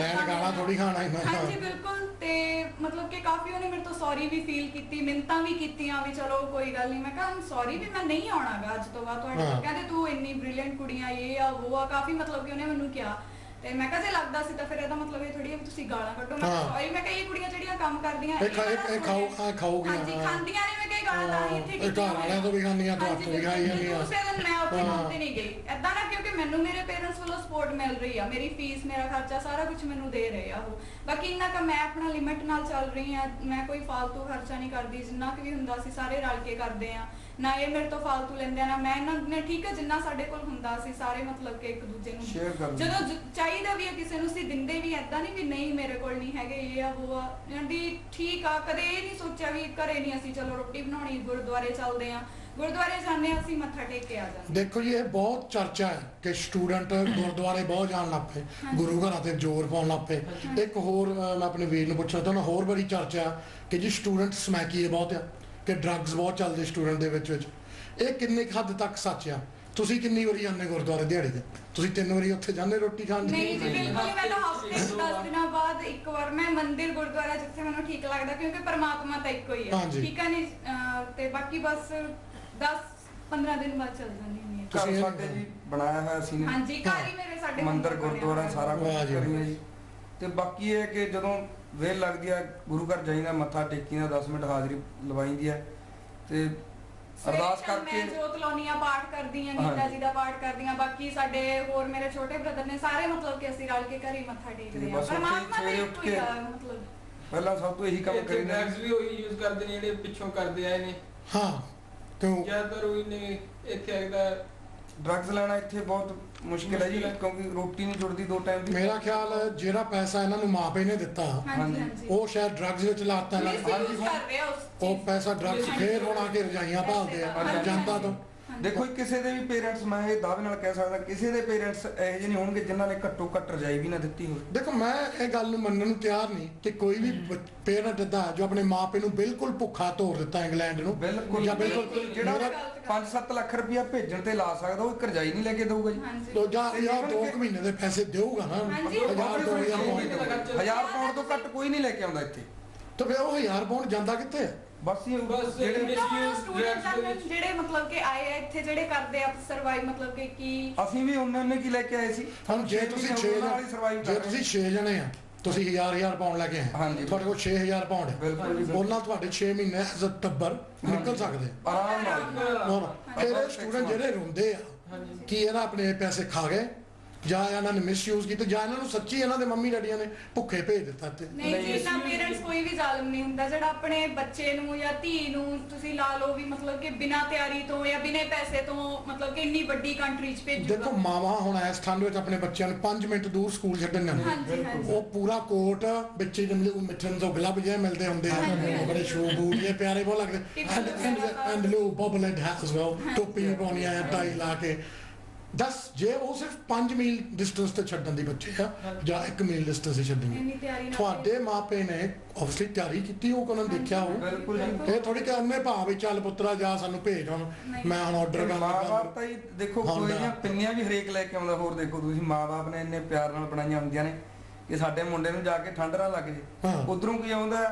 ਗਾਲਾਂ ਥੋੜੀ ਖਾਣਾ ਹੀ। ਹਾਂਜੀ ਬਿਲਕੁਲ। ਤੇ ਮਤਲਬ ਕਿ ਕਾਫੀ ਉਹਨੇ ਮੇਰੇ ਤੋਂ ਸੌਰੀ ਵੀ ਫੀਲ ਕੀਤੀ, ਮਿੰਨਤਾਂ ਵੀ ਕੀਤੀਆਂ ਵੀ ਚਲੋ ਕੋਈ ਗੱਲ ਨਹੀਂ। ਮੈਂ ਕਿਹਾ ਸੌਰੀ ਵੀ ਮੈਂ ਨਹੀਂ ਆਉਣਾਗਾ ਅੱਜ ਤੋਂ ਬਾਅਦ ਤੁਹਾਡੇ ਕੋਲ। ਕਹਿੰਦੇ ਤੂੰ ਇੰਨੀ ਬ੍ਰਿਲੀਅੰਟ ਕੁੜੀਆਂ ਇਹ ਆ ਉਹ ਆ, ਕਾਫੀ ਮਤਲਬ ਕਿ ਉਹਨੇ ਮੈਨੂੰ ਕਿਹਾ। ਤੇ ਮੈਂ ਕਿਹਾ ਜੇ ਲੱਗਦਾ ਸੀ ਤਾਂ ਫਿਰ ਇਹਦਾ ਮਤਲਬ ਇਹ ਥੋੜੀ ਤੁਸੀਂ ਗਾਲਾਂ ਕੱਢੋ। ਮੈਂ ਸੌਰੀ, ਮੈਂ ਕਿਹਾ ਇਹ ਕੁੜੀਆਂ ਜਿਹੜੀਆਂ ਕੰਮ ਕਰਦੀਆਂ ਖਾਊਗੀਆਂ, ਹਾਂਜੀ ਖਾਂਦੀਆਂ ਨੇ, ਮੈਂ ਕਿਹਾ ਗਾਲਾਂ ਤਾਂ ਇੱਥੇ ਕੀਤੀ ਘਰ ਵਾਲਿਆਂ ਤੋਂ ਵੀ ਖਾਂਦੀਆਂ, ਤੋਂ ਵੀ ਖਾਈ ਜਾਂਦੀਆਂ। ਦੂਸਰੇ ਦਿਨ ਮੈਂ ਉੱਥੇ ਕੰਮ ਤੇ ਨਹੀਂ ਗਈ ਏਦਾਂ ਨਾ, ਕਿਉਂਕਿ ਮੈਨੂੰ ਮੇਰੇ ਪੇਰੈਂਟਸ ਵੱਲੋਂ ਸਪੋਰਟ ਮਿਲ ਰਹੀ ਆ, ਮੇਰੀ ਫੀਸ, ਮੇਰਾ ਖਰਚਾ ਸਾਰਾ ਕੁਝ ਮੈਨੂੰ ਦੇ ਰਹੇ ਆ ਉਹ। ਬਾਕੀ ਇੰਨਾ ਕੁ ਮੈਂ ਆਪਣਾ ਲਿਮਿਟ ਨਾਲ ਚੱਲ ਰਹੀ ਆ, ਮੈਂ ਕੋਈ ਫਾਲਤੂ ਖਰਚਾ ਨਹੀਂ ਕਰਦੀ, ਜਿੰਨਾ ਕੁ ਵੀ ਹੁੰਦਾ ਸੀ ਸਾਰੇ ਰਲ ਕੇ ਕਰਦੇ ਆ, ਨਾ ਇਹ ਮੇਰੇ ਤੋਂ ਫਾਲਤੂ ਲੈਂਦੇ ਆ ਨਾ ਮੈਂ ਇਹਨਾਂ ਨੇ। ਠੀਕ ਹੈ ਜਿੰਨਾ ਸਾਡੇ ਕੋਲ ਹੁੰਦਾ ਸੀ ਸਾਰੇ ਮਤਲਬ ਕਿ ਇੱਕ ਦੂਜੇ ਨੂੰ ਜਦੋਂ ਚਾਹੀਦਾ ਵੀ ਆ ਕਿਸੇ ਨੂੰ ਅਸੀਂ ਦਿੰਦੇ ਵੀ, ਏਦਾਂ ਨਹੀਂ ਵੀ ਨਹੀਂ ਮੇਰੇ ਕੋਲ ਨਹੀਂ ਹੈਗੇ ਇਹ ਆ ਉਹ ਆ ਜਾਂਦੀ। ਠੀਕ ਆ, ਕਦੇ ਇਹ ਨਹੀਂ ਸੋਚਿਆ ਵੀ ਘਰੇ ਨਹੀਂ ਅਸੀਂ ਚਲੋ ਰੋਟੀ ਬਣਾਉਣੀ, ਗੁਰਦੁਆਰੇ ਚੱਲਦੇ ਆ, ਗੁਰਦੁਆਰੇ ਜਾਂਦੇ ਆ ਅਸੀਂ ਮੱਥਾ ਟੇਕ ਕੇ ਆ ਜਾਂਦੇ। ਦੇਖੋ ਜੀ ਇਹ ਬਹੁਤ ਚਰਚਾ ਹੈ ਕਿ ਸਟੂਡੈਂਟ ਗੁਰਦੁਆਰੇ ਬਹੁਤ ਜਾਣ ਲੱਗ ਪਏ, ਗੁਰੂ ਘਰਾਂ ਤੇ ਜ਼ੋਰ ਪਾਉਣ ਲੱਗ ਪਏ। ਇੱਕ ਹੋਰ ਮੈਂ ਆਪਣੇ ਵੀਰ ਨੂੰ ਪੁੱਛਣਾ ਚਾਹੁੰਦਾ, ਹੋਰ ਬੜੀ ਚਰਚਾ ਕਿ ਜੀ ਸਟੂਡੈਂਟ ਸਮੈਕੀਏ ਬਹੁਤ ਆ, ਕਿ ਡਰੱਗਸ ਬਹੁਤ ਚੱਲਦੇ ਸਟੂਡੈਂਟ ਦੇ ਵਿੱਚ। ਇਹ ਕਿੰਨੇ ਹੱਦ ਤੱਕ ਸੱਚ ਆ? ਤੁਸੀਂ ਕਿੰਨੀ ਵਾਰੀ ਜਾਂਦੇ ਗੁਰਦੁਆਰੇ ਦਿਹਾੜੀ ਤੇ? ਤੁਸੀਂ 3 ਵਾਰੀ ਉੱਥੇ ਜਾਂਦੇ ਰੋਟੀ ਖਾਣ? ਨਹੀਂ ਜੀ ਬਿਲਕੁਲ। ਮੈਂ ਤਾਂ ਹਫ਼ਤੇ 10 ਦਿਨਾਂ ਬਾਅਦ ਇੱਕ ਵਾਰ ਮੈਂ ਮੰਦਿਰ ਗੁਰਦੁਆਰਾ ਜਿੱਥੇ ਮੈਨੂੰ ਠੀਕ ਲੱਗਦਾ, ਕਿਉਂਕਿ ਪਰਮਾਤਮਾ ਤਾਂ ਇੱਕੋ ਹੀ ਹੈ। ਠੀਕ ਹੈ ਨਹੀਂ। ਤੇ ਬਾਕੀ ਬਸ 10-15 ਦਿਨ ਬਾਅਦ ਚੱਲ ਜਾਂਦੀ ਹੁੰਦੀ ਹੈ। ਘਰ ਸਾਡੇ ਜੀ ਬਣਾਇਆ ਹੋਇਆ ਸੀ ਨੇ। ਹਾਂਜੀ ਘਰ ਹੀ ਮੇਰੇ ਸਾਡੇ ਮੰਦਿਰ ਗੁਰਦੁਆਰਾ ਸਾਰਾ ਕੁਝ ਕਰੀਏ ਜੀ। ਤੇ ਬਾਕੀ ਇਹ ਕਿ ਜਦੋਂ ਵੇਲ ਲੱਗਦੀ ਆ ਗੁਰੂ ਘਰ ਜਾਈਦਾ, ਮੱਥਾ ਟੇਕੀਦਾ, 10 ਮਿੰਟ ਹਾਜ਼ਰੀ ਲਵਾਈਦੀ ਹੈ ਤੇ ਅਰਦਾਸ ਕਰਕੇ ਮੈਂ ਜੋਤ ਲਾਉਣੀ ਆ, ਪਾਠ ਕਰਦੀ ਆ, ਗੀਤਾ ਜੀ ਦਾ ਪਾਠ ਕਰਦੀ ਆ। ਬਾਕੀ ਸਾਡੇ ਹੋਰ ਮੇਰੇ ਛੋਟੇ ਬ੍ਰਦਰ ਨੇ ਸਾਰੇ ਮਤਲਬ ਕਿ ਅਸੀਂ ਰਲ ਕੇ ਘਰੇ ਮੱਥਾ ਟੇਕਦੇ ਆ। ਪਰਮਾਤਮਾ ਦਾ ਇੱਕੋ ਹੀ ਆ ਮਤਲਬ। ਪਹਿਲਾਂ ਸਭ ਤੋਂ ਇਹੀ ਕੰਮ ਕਰੀਦਾ। ਡਰੱਗਸ ਵੀ ਉਹੀ ਯੂਜ਼ ਕਰਦੇ ਨੇ ਜਿਹੜੇ ਪਿੱਛੋਂ ਕਰਦੇ ਆਏ ਨੇ। ਹਾਂ ਕਿਉਂ ਜ਼ਿਆਦਾਤਰ ਉਹੀ ਨੇ ਇੱਥੇ ਆਇਦਾ। ਡਰੱਗਸ ਲੈਣਾ ਇੱਥੇ ਬਹੁਤ ਮੁਸ਼ਕਿਲ ਹੈ ਜੀ, ਕਿਉਂਕਿ ਰੋਟੀ ਨਹੀਂ ਜੁੜਦੀ 2 ਟਾਈਮ ਦੀ। ਮੇਰਾ ਖਿਆਲ ਜਿਹੜਾ ਪੈਸਾ ਇਹਨਾਂ ਨੂੰ ਮਾਪੇ ਨੇ ਦਿੱਤਾ ਉਹ ਸ਼ਾਇਦ ਡਰੱਗਸ ਵਿੱਚ ਲਾਤਾ। ਉਹ ਪੈਸਾ ਡਰੱਗਸ ਫੇਰ ਹੁਣ ਆ ਕੇ ਰਜਾਈਆਂ ਭਾਲਦੇ ਆ ਜਨਤਾ ਤੋਂ। ਦੇਖੋ ਕਿਸੇ ਦੇ ਵੀ ਪੇਰੈਂਟਸ, ਮੈਂ ਇਹ ਦਾਅਵੇ ਨਾਲ ਕਹਿ ਸਕਦਾ, ਕਿਸੇ ਦੇ ਪੇਰੈਂਟਸ ਇਹੋ ਜਿਹੇ ਨਹੀਂ ਹੋਣਗੇ ਜਿਨ੍ਹਾਂ ਨੇ ਘੱਟੋ ਘੱਟ ਰਜਾਈ ਵੀ ਨਾ ਦਿੱਤੀ ਹੋਵੇ। ਦੇਖੋ ਮੈਂ ਇਹ ਗੱਲ ਨੂੰ ਮੰਨਣ ਨੂੰ ਤਿਆਰ ਨਹੀਂ ਕਿ ਕੋਈ ਵੀ ਪੇਰੈਂਟ ਦਾ ਜੋ ਆਪਣੇ ਮਾਪੇ ਨੂੰ ਬਿਲਕੁਲ ਭੁੱਖਾ ਤੋੜ ਦਿੱਤਾ ਇੰਗਲੈਂਡ ਨੂੰ, ਬਿਲਕੁਲ ਜਿਹੜਾ 5-7 ਲੱਖ ਰੁਪਇਆ ਭੇਜਣ ਤੇ ਲਾ ਸਕਦਾ, ਉਹ ਇੱਕ ਰਜਾਈ ਨਹੀਂ ਲੈ ਕੇ ਦਊਗਾ ਜੀ। ਜਾਂ 2 ਮਹੀਨੇ ਦੇ ਪੈਸੇ ਦੇਊਗਾ ਨਾ, 1000 2000 1000 ਪਾਉਂਡ ਤੋਂ ਘੱਟ ਕੋਈ ਨਹੀਂ ਲੈ ਕੇ ਆਉਂਦਾ ਇੱਥੇ। ਤਾਂ ਫਿਰ ਉਹ 1000 ਪਾਉਂਡ ਜਾਂਦਾ ਕਿੱਥੇ ਹੈ? ਬਸ ਇਹ ਬਸ ਜਿਹੜੇ misuse ਜਿਹੜੇ ਮਤਲਬ ਕਿ ਆਏ ਆ ਇੱਥੇ ਜਿਹੜੇ ਕਰਦੇ ਆ ਸਰਵਾਈਵ ਮਤਲਬ ਕਿ ਕੀ ਅਸੀਂ ਵੀ ਉਹਨੇ ਕੀ ਲੈ ਕੇ ਆਏ ਸੀ ਹੁਣ ਜੇ ਤੁਸੀਂ 6 ਜੇ ਤੁਸੀਂ 6 ਜਣੇ ਆ, ਤੁਸੀਂ 1000 ਪਾਉਂਡ ਲੈ ਕੇ ਆਏ, ਹਾਂਜੀ। ਤੁਹਾਡੇ ਕੋਲ 6000 ਪਾਉਂਡ ਹੈ, ਬਿਲਕੁਲ ਜੀ। ਉਹਨਾਂ ਤੁਹਾਡੇ 6 ਮਹੀਨੇ ਐਜ਼ ਅ ਟੱਬਰ ਨਿਕਲ ਸਕਦੇ ਆਰਾਮ ਨਾਲ। ਫਿਰ ਇਹ ਸਟੂਡੈਂਟ ਜਿਹੜੇ ਰੋਂਦੇ ਆ ਕਿ ਇਹਨਾਂ ਆਪਣੇ ਪੈਸੇ ਖਾ ਗਏ ਜਾਂ ਇਹਨਾਂ ਨੇ ਮਿਸਯੂਜ਼ ਕੀਤਾ ਜਾਂ ਇਹਨਾਂ ਨੂੰ ਸੱਚੀ ਇਹਨਾਂ ਦੇ ਮੰਮੀ ਡੈਡੀਆਂ ਨੇ ਭੁੱਖੇ ਭੇਜ ਦਿੱਤਾ ਤੇ ਨਹੀਂ ਜੀ, ਇੰਨਾ ਪੇਰੈਂਟਸ ਕੋਈ ਵੀ ਜ਼ਾਲਮ ਨਹੀਂ ਹੁੰਦਾ ਜਿਹੜਾ ਆਪਣੇ ਬੱਚੇ ਨੂੰ ਜਾਂ ਧੀ ਨੂੰ ਤੁਸੀਂ ਲਾ ਲਓ ਵੀ ਮਤਲਬ ਕਿ ਬਿਨਾਂ ਤਿਆਰੀ ਤੋਂ ਜਾਂ ਬਿਨਾਂ ਪੈਸੇ ਤੋਂ ਮਤਲਬ ਕਿ ਇੰਨੀ ਵੱਡੀ ਕੰਟਰੀ 'ਚ ਭੇਜੂਗਾ। ਦੇਖੋ ਮਾਵਾਂ ਹੁਣ ਇਸ ਠੰਡ ਵਿੱਚ ਆਪਣੇ ਬੱਚਿਆਂ ਨੂੰ 5 ਮਿੰਟ ਦੂਰ ਸਕੂਲ ਛੱਡਣ ਜਾਂਦੇ, ਹਾਂਜੀ ਹਾਂਜੀ ਉਹ ਪੂਰਾ ਕੋਟ ਬੱਚੇ ਜਿਵੇਂ ਮਿੱਠਣ ਤੋਂ ਗਲਵ ਜਿਹੇ ਮਿਲਦੇ ਹੁੰਦੇ ਆ, ਬੜੇ ਸ਼ੂ ਬੂਟ ਜਿਹੇ ਪਿਆਰੇ ਬਹੁਤ ਲੱਗਦੇ, and low bubbled hat as well, ਟੋਪੀ ਪਾਉਣੀ ਆ, ਟਾਈ ਲਾ ਕੇ। ਦੱਸ ਜੇ ਉਹ ਸਿਰਫ 5 ਮੀਲ ਡਿਸਟੈਂਸ ਤੇ ਛੱਡਣ ਦੀ ਬੱਚੇ ਆ ਜਾਂ 1 ਮੀਲ ਡਿਸਟੈਂਸ ਤੇ ਛੱਡਣੀ, ਇੰਨੀ ਤਿਆਰੀ ਨਾਲ ਤੁਹਾਡੇ ਮਾਪੇ ਨੇ ਆਬਵੀਅਸਲੀ ਤਿਆਰੀ ਕੀਤੀ, ਉਹ ਕੋਲੋਂ ਦੇਖਿਆ ਹੋ। ਬਿਲਕੁਲ ਇਹ ਥੋੜੀ ਕਿ ਉਹਨੇ ਭਾਵੇਂ ਚੱਲ ਪੁੱਤਰਾ ਜਾ ਸਾਨੂੰ ਭੇਜ ਹੁਣ ਮੈਂ ਹੁਣ ਆਰਡਰ ਕਰ ਮਾਂ-ਬਾਪ ਤਾਂ ਹੀ ਦੇਖੋ ਕੋਈ ਜਾਂ ਪਿੰਨੀਆਂ ਵੀ ਹਰੇਕ ਲੈ ਕੇ ਆਉਂਦਾ। ਹੋਰ ਦੇਖੋ ਤੁਸੀਂ ਮਾਂ-ਬਾਪ ਨੇ ਇੰਨੇ ਪਿਆਰ ਨਾਲ ਬਣਾਈਆਂ ਹੁੰਦੀਆਂ ਨੇ ਕਿ ਸਾਡੇ ਮੁੰਡੇ ਨੂੰ ਜਾ ਕੇ ਠੰਡ ਨਾ ਲੱਗ ਜੇ। ਉਧਰੋਂ ਕੀ ਆਉਂਦਾ,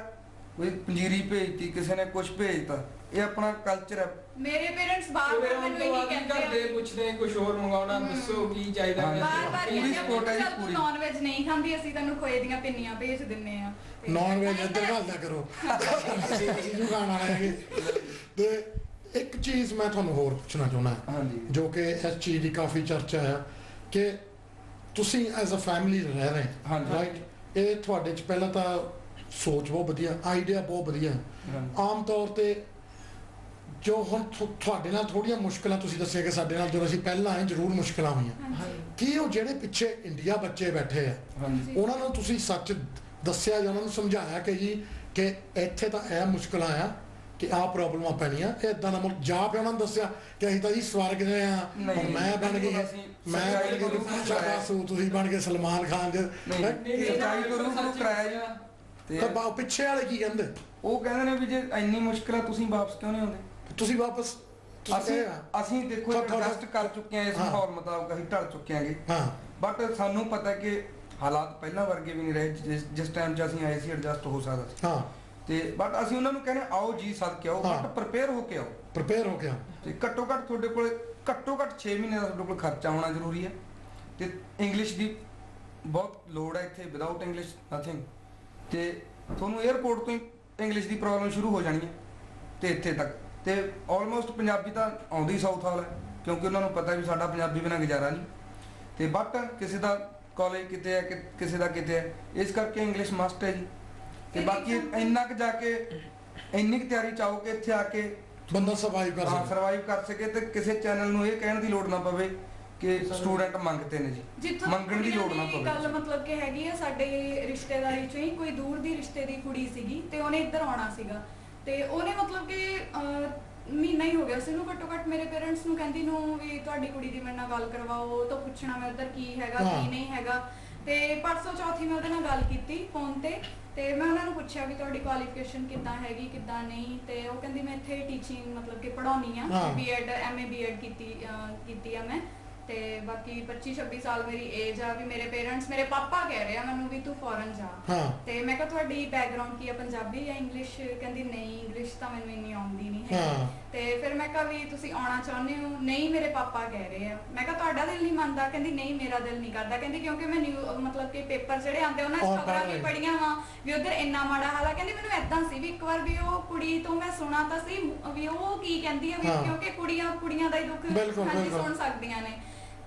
ਕੋਈ ਪੰਜੀਰੀ ਭੇਜਤੀ, ਕਿਸੇ ਨੇ ਕੁਝ ਭੇਜਤਾ। ਇਹ ਆਪਣਾ ਕਲਚਰ ਹੈ। ਮੇਰੇ ਪੇਰੈਂਟਸ ਬਾਰ-ਬਾਰ ਮੈਨੂੰ ਇਹੀ ਕਹਿੰਦੇ ਆ ਘਰ ਦੇ ਪੁੱਛਦੇ ਕੁਝ ਹੋਰ ਮੰਗਾਉਣਾ, ਦੱਸੋ ਕੀ ਚਾਹੀਦਾ ਹੈ। ਬਾਰ-ਬਾਰ ਪੂਰੀ support ਹੈ ਜੀ, ਪੂਰੀ ਨੌਨ ਵੈਜ ਨਹੀਂ ਖਾਂਦੀ, ਅਸੀਂ ਤੈਨੂੰ ਖੋਏ ਦੀਆਂ ਪਿੰਨੀਆਂ ਭੇਜ ਦਿੰਨੇ ਆ। ਨੌਨ ਵੈਜ ਇੱਧਰ ਘੱਲਦਾ ਕਰੋ, ਅਸੀਂ ਖਾਣਾ ਹੈ। ਤੇ ਇੱਕ ਚੀਜ਼ ਮੈਂ ਤੁਹਾਨੂੰ ਹੋਰ ਪੁੱਛਣਾ ਚਾਹੁੰਦਾ ਹਾਂਜੀ। ਜੋ ਕਿ ਇਸ ਚੀਜ਼ ਦੀ ਕਾਫੀ ਚਰਚਾ ਹੈ ਕਿ ਤੁਸੀਂ ਐਜ਼ ਅ ਫੈਮਿਲੀ ਰਹਿ ਰਹੇ ਹਾਂਜੀ। ਰਾਈਟ, ਇਹ ਤੁਹਾਡੇ ਚ ਪਹਿਲਾਂ ਤਾਂ ਸੋਚ ਬਹੁਤ ਵਧੀਆ, ਆਈਡੀਆ ਬਹੁਤ ਵਧੀਆ। ਆਮ ਤੌਰ ਤੇ ਜੋ ਹੁਣ ਤੁਹਾਡੇ ਨਾਲ ਥੋੜੀਆਂ ਮੁਸ਼ਕਲਾਂ ਤੁਸੀਂ ਦੱਸਿਆ ਕਿ ਸਾਡੇ ਨਾਲ ਜਦੋਂ ਅਸੀਂ ਪਹਿਲਾਂ ਆਏ ਜ਼ਰੂਰ ਮੁਸ਼ਕਲਾਂ ਹੋਈਆਂ, ਕੀ ਉਹ ਜਿਹੜੇ ਪਿੱਛੇ ਇੰਡੀਆ ਬੱਚੇ ਬੈਠੇ ਆ ਉਹਨਾਂ ਨੂੰ ਤੁਸੀਂ ਸੱਚ ਦੱਸਿਆ ਜਾਂ ਉਹਨਾਂ ਨੂੰ ਸਮਝਾਇਆ ਕਿ ਜੀ ਕਿ ਇੱਥੇ ਤਾਂ ਇਹ ਮੁਸ਼ਕਲਾਂ ਆ ਕਿ ਆਹ ਪ੍ਰੋਬਲਮਾਂ ਪੈਣੀਆਂ, ਇਹ ਇਦਾਂ ਦਾ ਜਾ ਪਿਆ ਉਹਨਾਂ ਨੂੰ ਦੱਸਿਆ ਕਿ ਅਸੀਂ ਤਾਂ ਜੀ ਸਵਰਗ ਦੇ ਆ, ਮੈਂ ਬਣ ਗਈ ਮੈਂ ਬਣ ਗਈ ਬਾਸੂ, ਤੁਸੀਂ ਬਣ ਗਏ ਸਲਮਾਨ ਖਾਨ ਦੇ। ਸੱਚਾਈ ਤੋਂ ਰੂਬਰੂ ਕਰਾਇਆ ਜੀ। ਤੇ ਪਿੱਛੇ ਵਾਲੇ ਕੀ ਕਹਿੰਦੇ? ਉਹ ਕਹਿੰਦੇ ਨੇ ਵੀ ਜੇ ਇੰਨੀ ਮੁਸ਼ਕਲ ਹੈ ਤੁਸੀਂ ਵਾਪਸ ਕਿਉਂ ਨਹੀਂ ਆਉਂਦੇ? ਤੁਸੀਂ ਵਾਪਸ ਅਸੀਂ ਦੇਖੋ ਐਡਜਸਟ ਕਰ ਚੁੱਕੇ ਹਾਂ, ਇਸ ਮਾਹੌਲ ਮੁਤਾਬਕ ਅਸੀਂ ਢਲ ਚੁੱਕੇ ਹਾਂਗੇ। ਬਟ ਸਾਨੂੰ ਪਤਾ ਕਿ ਹਾਲਾਤ ਪਹਿਲਾਂ ਵਰਗੇ ਵੀ ਨਹੀਂ ਰਹੇ ਜਿਸ ਟਾਈਮ 'ਚ ਅਸੀਂ ਆਏ ਸੀ, ਐਡਜਸਟ ਹੋ ਸਕਦਾ ਸੀ। ਤੇ ਬਟ ਅਸੀਂ ਉਹਨਾਂ ਨੂੰ ਕਹਿੰਦੇ ਆਓ ਜੀ ਸਦਕੇ ਆਓ, ਬਟ ਪ੍ਰਪੇਅਰ ਹੋ ਕੇ ਆਓ। ਪ੍ਰਪੇਅਰ ਹੋ ਕੇ ਆਓ ਤੇ ਘੱਟੋ ਘੱਟ ਤੁਹਾਡੇ ਕੋਲ ਘੱਟੋ ਘੱਟ 6 ਮਹੀਨੇ ਦਾ ਤੁਹਾਡੇ ਕੋਲ ਖਰਚਾ ਹੋਣਾ ਜ਼ਰੂਰੀ ਹੈ। ਤੇ ਇੰਗਲਿਸ਼ ਦੀ ਬਹੁਤ ਲੋੜ ਹੈ ਇੱਥੇ, ਵਿਦਆਊਟ ਇੰਗਲਿਸ਼ ਨਥਿੰਗ। ਤੇ ਤੁਹਾਨੂੰ 에ਅਰਪੋਰਟ ਤੋਂ ਹੀ ਇੰਗਲਿਸ਼ ਦੀ ਪ੍ਰੋਬਲਮ ਸ਼ੁਰੂ ਹੋ ਜਾਣੀ ਹੈ ਤੇ ਇੱਥੇ ਤੱਕ। ਤੇ ਆਲਮੋਸਟ ਪੰਜਾਬੀ ਤਾਂ ਆਉਂਦੀ ਸਾਊਥ ਵਾਲਾ ਹੈ ਕਿਉਂਕਿ ਉਹਨਾਂ ਨੂੰ ਪਤਾ ਵੀ ਸਾਡਾ ਪੰਜਾਬੀ ਬਿਨਾਂ ਗੁਜ਼ਾਰਾ ਨਹੀਂ। ਤੇ ਬਟ ਕਿਸੇ ਦਾ ਕਾਲਜ ਕਿਤੇ ਹੈ, ਕਿਸੇ ਦਾ ਕਿਤੇ ਹੈ, ਇਸ ਕਰਕੇ ਇੰਗਲਿਸ਼ ਮਸਟ ਹੈ ਜੀ। ਤੇ ਬਾਕੀ ਇੰਨਾ ਕੁ ਜਾ ਕੇ ਇੰਨੀ ਕੁ ਤਿਆਰੀ ਚਾਹੋ ਕਿ ਇੱਥੇ ਆ ਕੇ ਬੰਦਾ ਸਰਵਾਈਵ ਕਰ ਸਕੇ ਤੇ ਕਿਸੇ ਚੈਨਲ ਨੂੰ ਇਹ ਕਹਿਣ ਦੀ ਲੋੜ ਨਾ ਪਵੇ ਕਿ ਸਟੂਡੈਂਟ ਮੰਗਤੇ ਨੇ ਜੀ, ਮੰਗਣ ਦੀ ਲੋੜ ਨਾ ਪਵੇ। ਗੱਲ ਮਤਲਬ ਕਿ ਹੈਗੀ ਆ ਸਾਡੇ ਰਿਸ਼ਤੇਦਾਰੀ ਚੋਂ ਹੀ ਕੋਈ ਦੂਰ ਦੀ ਰਿਸ਼ਤੇ ਦੀ ਕੁੜੀ ਸੀਗੀ ਤੇ ਉਹਨੇ ਇੱਧਰ ਆਉਣਾ ਸੀਗਾ ਤੇ ਉਹਨੇ ਮਤਲਬ ਕਿ ਮਹੀਨਾ ਹੀ ਹੋ ਗਿਆ ਸੀ ਉਹਨੂੰ ਘੱਟੋ ਘੱਟ ਮੇਰੇ ਪੇਰੈਂਟਸ ਨੂੰ ਕਹਿੰਦੀ ਨੂੰ ਵੀ ਤੁਹਾਡੀ ਕੁੜੀ ਦੀ ਮੇਰੇ ਨਾਲ ਗੱਲ ਕਰਵਾਓ, ਤਾਂ ਪੁੱਛਣਾ ਮੈਂ ਉੱਧਰ ਕੀ ਹੈਗਾ ਕੀ ਨਹੀਂ ਹੈਗਾ। ਤੇ ਪਰਸੋਂ ਚੌਥੀ ਮੈਂ ਉਹਦੇ ਨਾਲ ਗੱਲ ਕੀਤੀ ਫੋਨ ਤੇ ਮੈਂ ਉਹਨਾਂ ਨੂੰ ਪੁੱਛਿਆ ਵੀ ਤੁਹਾਡੀ ਕੁਆਲੀਫਿਕੇਸ਼ਨ ਕਿੱਦਾਂ ਹੈਗੀ ਕਿੱਦਾਂ ਨਹੀਂ। ਤੇ ਉਹ ਕਹਿੰਦੀ ਮੈਂ ਇੱਥੇ ਟੀਚਿੰਗ ਮਤਲਬ ਕਿ ਪੜਾਉਣੀ ਆ, ਬੀਐਡ MA ਬੀਐਡ ਕੀਤੀ ਆ ਮੈਂ। ਤੇ ਬਾਕੀ 25-26 ਸਾਲ ਮੇਰੀ ਏਜ ਆ। ਵੀ ਮੇਰੇ ਪੇਰੈਂਟਸ ਮੇਰੇ ਪਾਪਾ ਕਹਿ ਰਹੇ ਆ ਮੈਨੂੰ ਵੀ ਤੂੰ ਫੋਰਨ ਜਾ। ਤੇ ਮੈਂ ਕਿਹਾ ਤੁਹਾਡੀ ਬੈਕਗ੍ਰਾਉਂਡ ਕੀ ਆ, ਪੰਜਾਬੀ ਜਾਂ ਇੰਗਲਿਸ਼? ਕਹਿੰਦੀ ਨਹੀਂ ਇੰਗਲਿਸ਼ ਤਾਂ ਮੈਨੂੰ ਇੰਨੀ ਆਉਂਦੀ ਨਹੀਂ ਹੈ। ਤੇ ਫਿਰ ਮੈਂ ਕਿਹਾ ਵੀ ਤੁਸੀਂ ਆਉਣਾ ਚਾਹੁੰਦੇ ਹੋ? ਨਹੀਂ ਮੇਰੇ ਪਾਪਾ ਕਹਿ ਰਹੇ ਆ। ਮੈਂ ਕਿਹਾ ਤੁਹਾਡਾ ਦਿਲ ਨਹੀਂ ਮੰਨਦਾ? ਕਹਿੰਦੀ ਨਹੀਂ ਮੇਰਾ ਦਿਲ ਨਹੀਂ ਕਰਦਾ। ਕਹਿੰਦੀ ਕਿਉਂਕਿ ਮੈਂ ਮਤਲਬ ਕਿ ਪੇਪਰ ਜਿਹੜੇ ਆਉਂਦੇ ਉਹਨਾਂ 'ਚ ਖਬਰਾਂ ਵੀ ਪੜੀਆਂ ਵਾ ਵੀ ਉਧਰ ਇੰਨਾ ਮਾੜਾ ਹਾਲ ਆ। ਕਹਿੰਦੀ ਮੈਨੂੰ ਏਦਾਂ ਸੀ ਵੀ ਇੱਕ ਵਾਰ ਵੀ ਉਹ ਕੁੜੀ ਤੋਂ ਮੈਂ ਸੁਣਾ ਤਾਂ ਸੀ ਵੀ ਉਹ ਕੀ ਕਹਿੰਦੀ ਆ ਵੀ ਕਿਉਂਕਿ ਕੁੜੀਆਂ ਦਾ ਹੀ ਦੁੱਖ ਹਾਂਜੀ ਸੁਣ ਸਕਦੀਆਂ ਨੇ।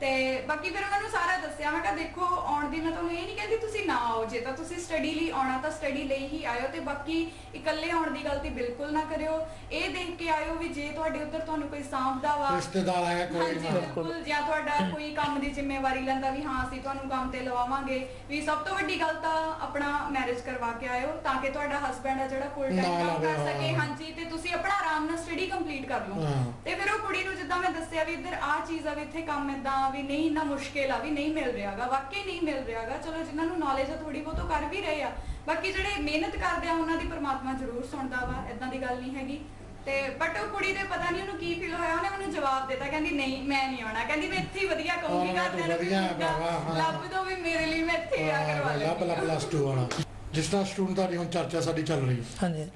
ਤੇ ਬਾਕੀ ਫਿਰ ਉਹਨਾਂ ਨੂੰ ਸਾਰਾ ਦੱਸਿਆ। ਮੈਂ ਕਿਹਾ ਦੇਖੋ ਆਉਣ ਦੀ ਮੈਂ ਤੁਹਾਨੂੰ ਇਹ ਨਹੀਂ ਕਹਿੰਦੀ ਤੁਸੀਂ ਨਾ ਆਓ, ਜੇ ਤਾਂ ਤੁਸੀਂ ਸਟੱਡੀ ਲਈ ਆਉਣਾ ਤਾਂ ਸਟੱਡੀ ਲਈ ਹੀ ਆਇਓ। ਤੇ ਬਾਕੀ ਇਕੱਲੇ ਆਉਣ ਦੀ ਗਲਤੀ ਬਿਲਕੁਲ ਨਾ ਕਰਿਓ। ਇਹ ਦੇਖ ਕੇ ਆਇਓ ਵੀ ਜੇ ਤੁਹਾਡੇ ਉੱਧਰ ਤੁਹਾਨੂੰ ਕੋਈ ਸਾਂਭਦਾ ਵਾ, ਰਿਸ਼ਤੇਦਾਰ ਆਇਆ ਕੋਈ ਬਿਲਕੁਲ, ਜਾਂ ਤੁਹਾਡਾ ਕੋਈ ਕੰਮ ਦੀ ਜ਼ਿੰਮੇਵਾਰੀ ਲੈਂਦਾ ਵੀ ਹਾਂ ਅਸੀਂ ਤੁਹਾਨੂੰ ਕੰਮ ਤੇ ਲਵਾਵਾਂਗੇ। ਵੀ ਸਭ ਤੋਂ ਵੱਡੀ ਗੱਲ ਤਾਂ ਆਪਣਾ ਮੈਰਿਜ ਕਰਵਾ ਕੇ ਆਇਓ ਤਾਂ ਕਿ ਤੁਹਾਡਾ ਹਸਬੈਂਡ ਆ ਜਿਹੜਾ ਫੁੱਲ ਟਾਈਮ ਕੰਮ ਕਰ ਸਕੇ। ਹਾਂਜੀ, ਤੇ ਤੁਸੀਂ ਆਪਣਾ ਆਰਾਮ ਨਾਲ ਸਟੱਡੀ ਕੰਪਲੀਟ ਕਰ ਲਓ। ਤੇ ਫਿਰ ਉਹ ਕੁੜੀ ਨੂੰ ਜਿੱਦਾਂ ਮੈਂ ਦੱਸਿਆ ਵੀ ਇੱਧਰ ਆਹ ਚੀਜ਼ ਆ ਵੀ ਇੱਥੇ ਕੰਮ ਏਦਾਂ ਵੀ ਨਹੀਂ, ਇੰਨਾ ਮੁਸ਼ਕਿਲ ਆ ਵੀ ਨਹੀਂ ਮਿਲ ਰਿਹਾਗਾ, ਵਾਕਈ ਨਹੀਂ ਮਿਲ ਰਿਹਾਗਾ। ਚਲੋ ਜਿਨ੍ਹਾਂ ਨੂੰ ਨੌਲੇਜ ਆ ਥੋੜੀ ਬਹੁਤ ਉਹ ਕਰ ਵੀ ਰਹੇ ਆ। ਬਾਕੀ ਜਿਹੜੇ ਮਿਹਨਤ ਕਰਦੇ ਆ ਉਹਨਾਂ ਦੀ ਪਰਮਾਤਮਾ ਜ਼ਰੂਰ ਸੁਣਦਾ ਵਾ, ਏਦਾਂ ਦੀ ਗੱਲ ਨਹੀਂ ਹੈਗੀ। ਤੇ ਬਟ ਉਹ ਕੁੜੀ ਦੇ ਪਤਾ ਨਹੀਂ ਉਹਨੂੰ ਕੀ ਫੀਲ ਹੋਇਆ, ਉਹਨੇ ਮੈਨੂੰ ਜਵਾਬ ਦਿੱਤਾ ਕਹਿੰਦੀ ਨਹੀਂ ਮੈਂ ਨਹੀਂ ਆਉਣਾ। ਕਹਿੰਦੀ ਮੈਂ ਇੱਥੇ ਹੀ ਵਧੀਆ ਕਹੂੰਗੀ ਘਰਦਿਆਂ ਨੂੰ, ਲੱਭ ਦੋ ਵੀ ਮੇਰੇ ਲਈ ਮੈਂ ਇੱਥੇ ਆ ਕਰਵਾ ਲੈਂਦੀ। ਲੱਭ +2 ਵਾਲਾ ਜਿਸ ਤਰ੍ਹਾਂ ਸਟੂਡੈਂਟ ਤੁਹਾਡੀ ਹੁਣ ਚਰਚਾ ਸਾਡੀ ਚੱਲ ਰਹੀ ਹੈ ਹਾਂਜੀ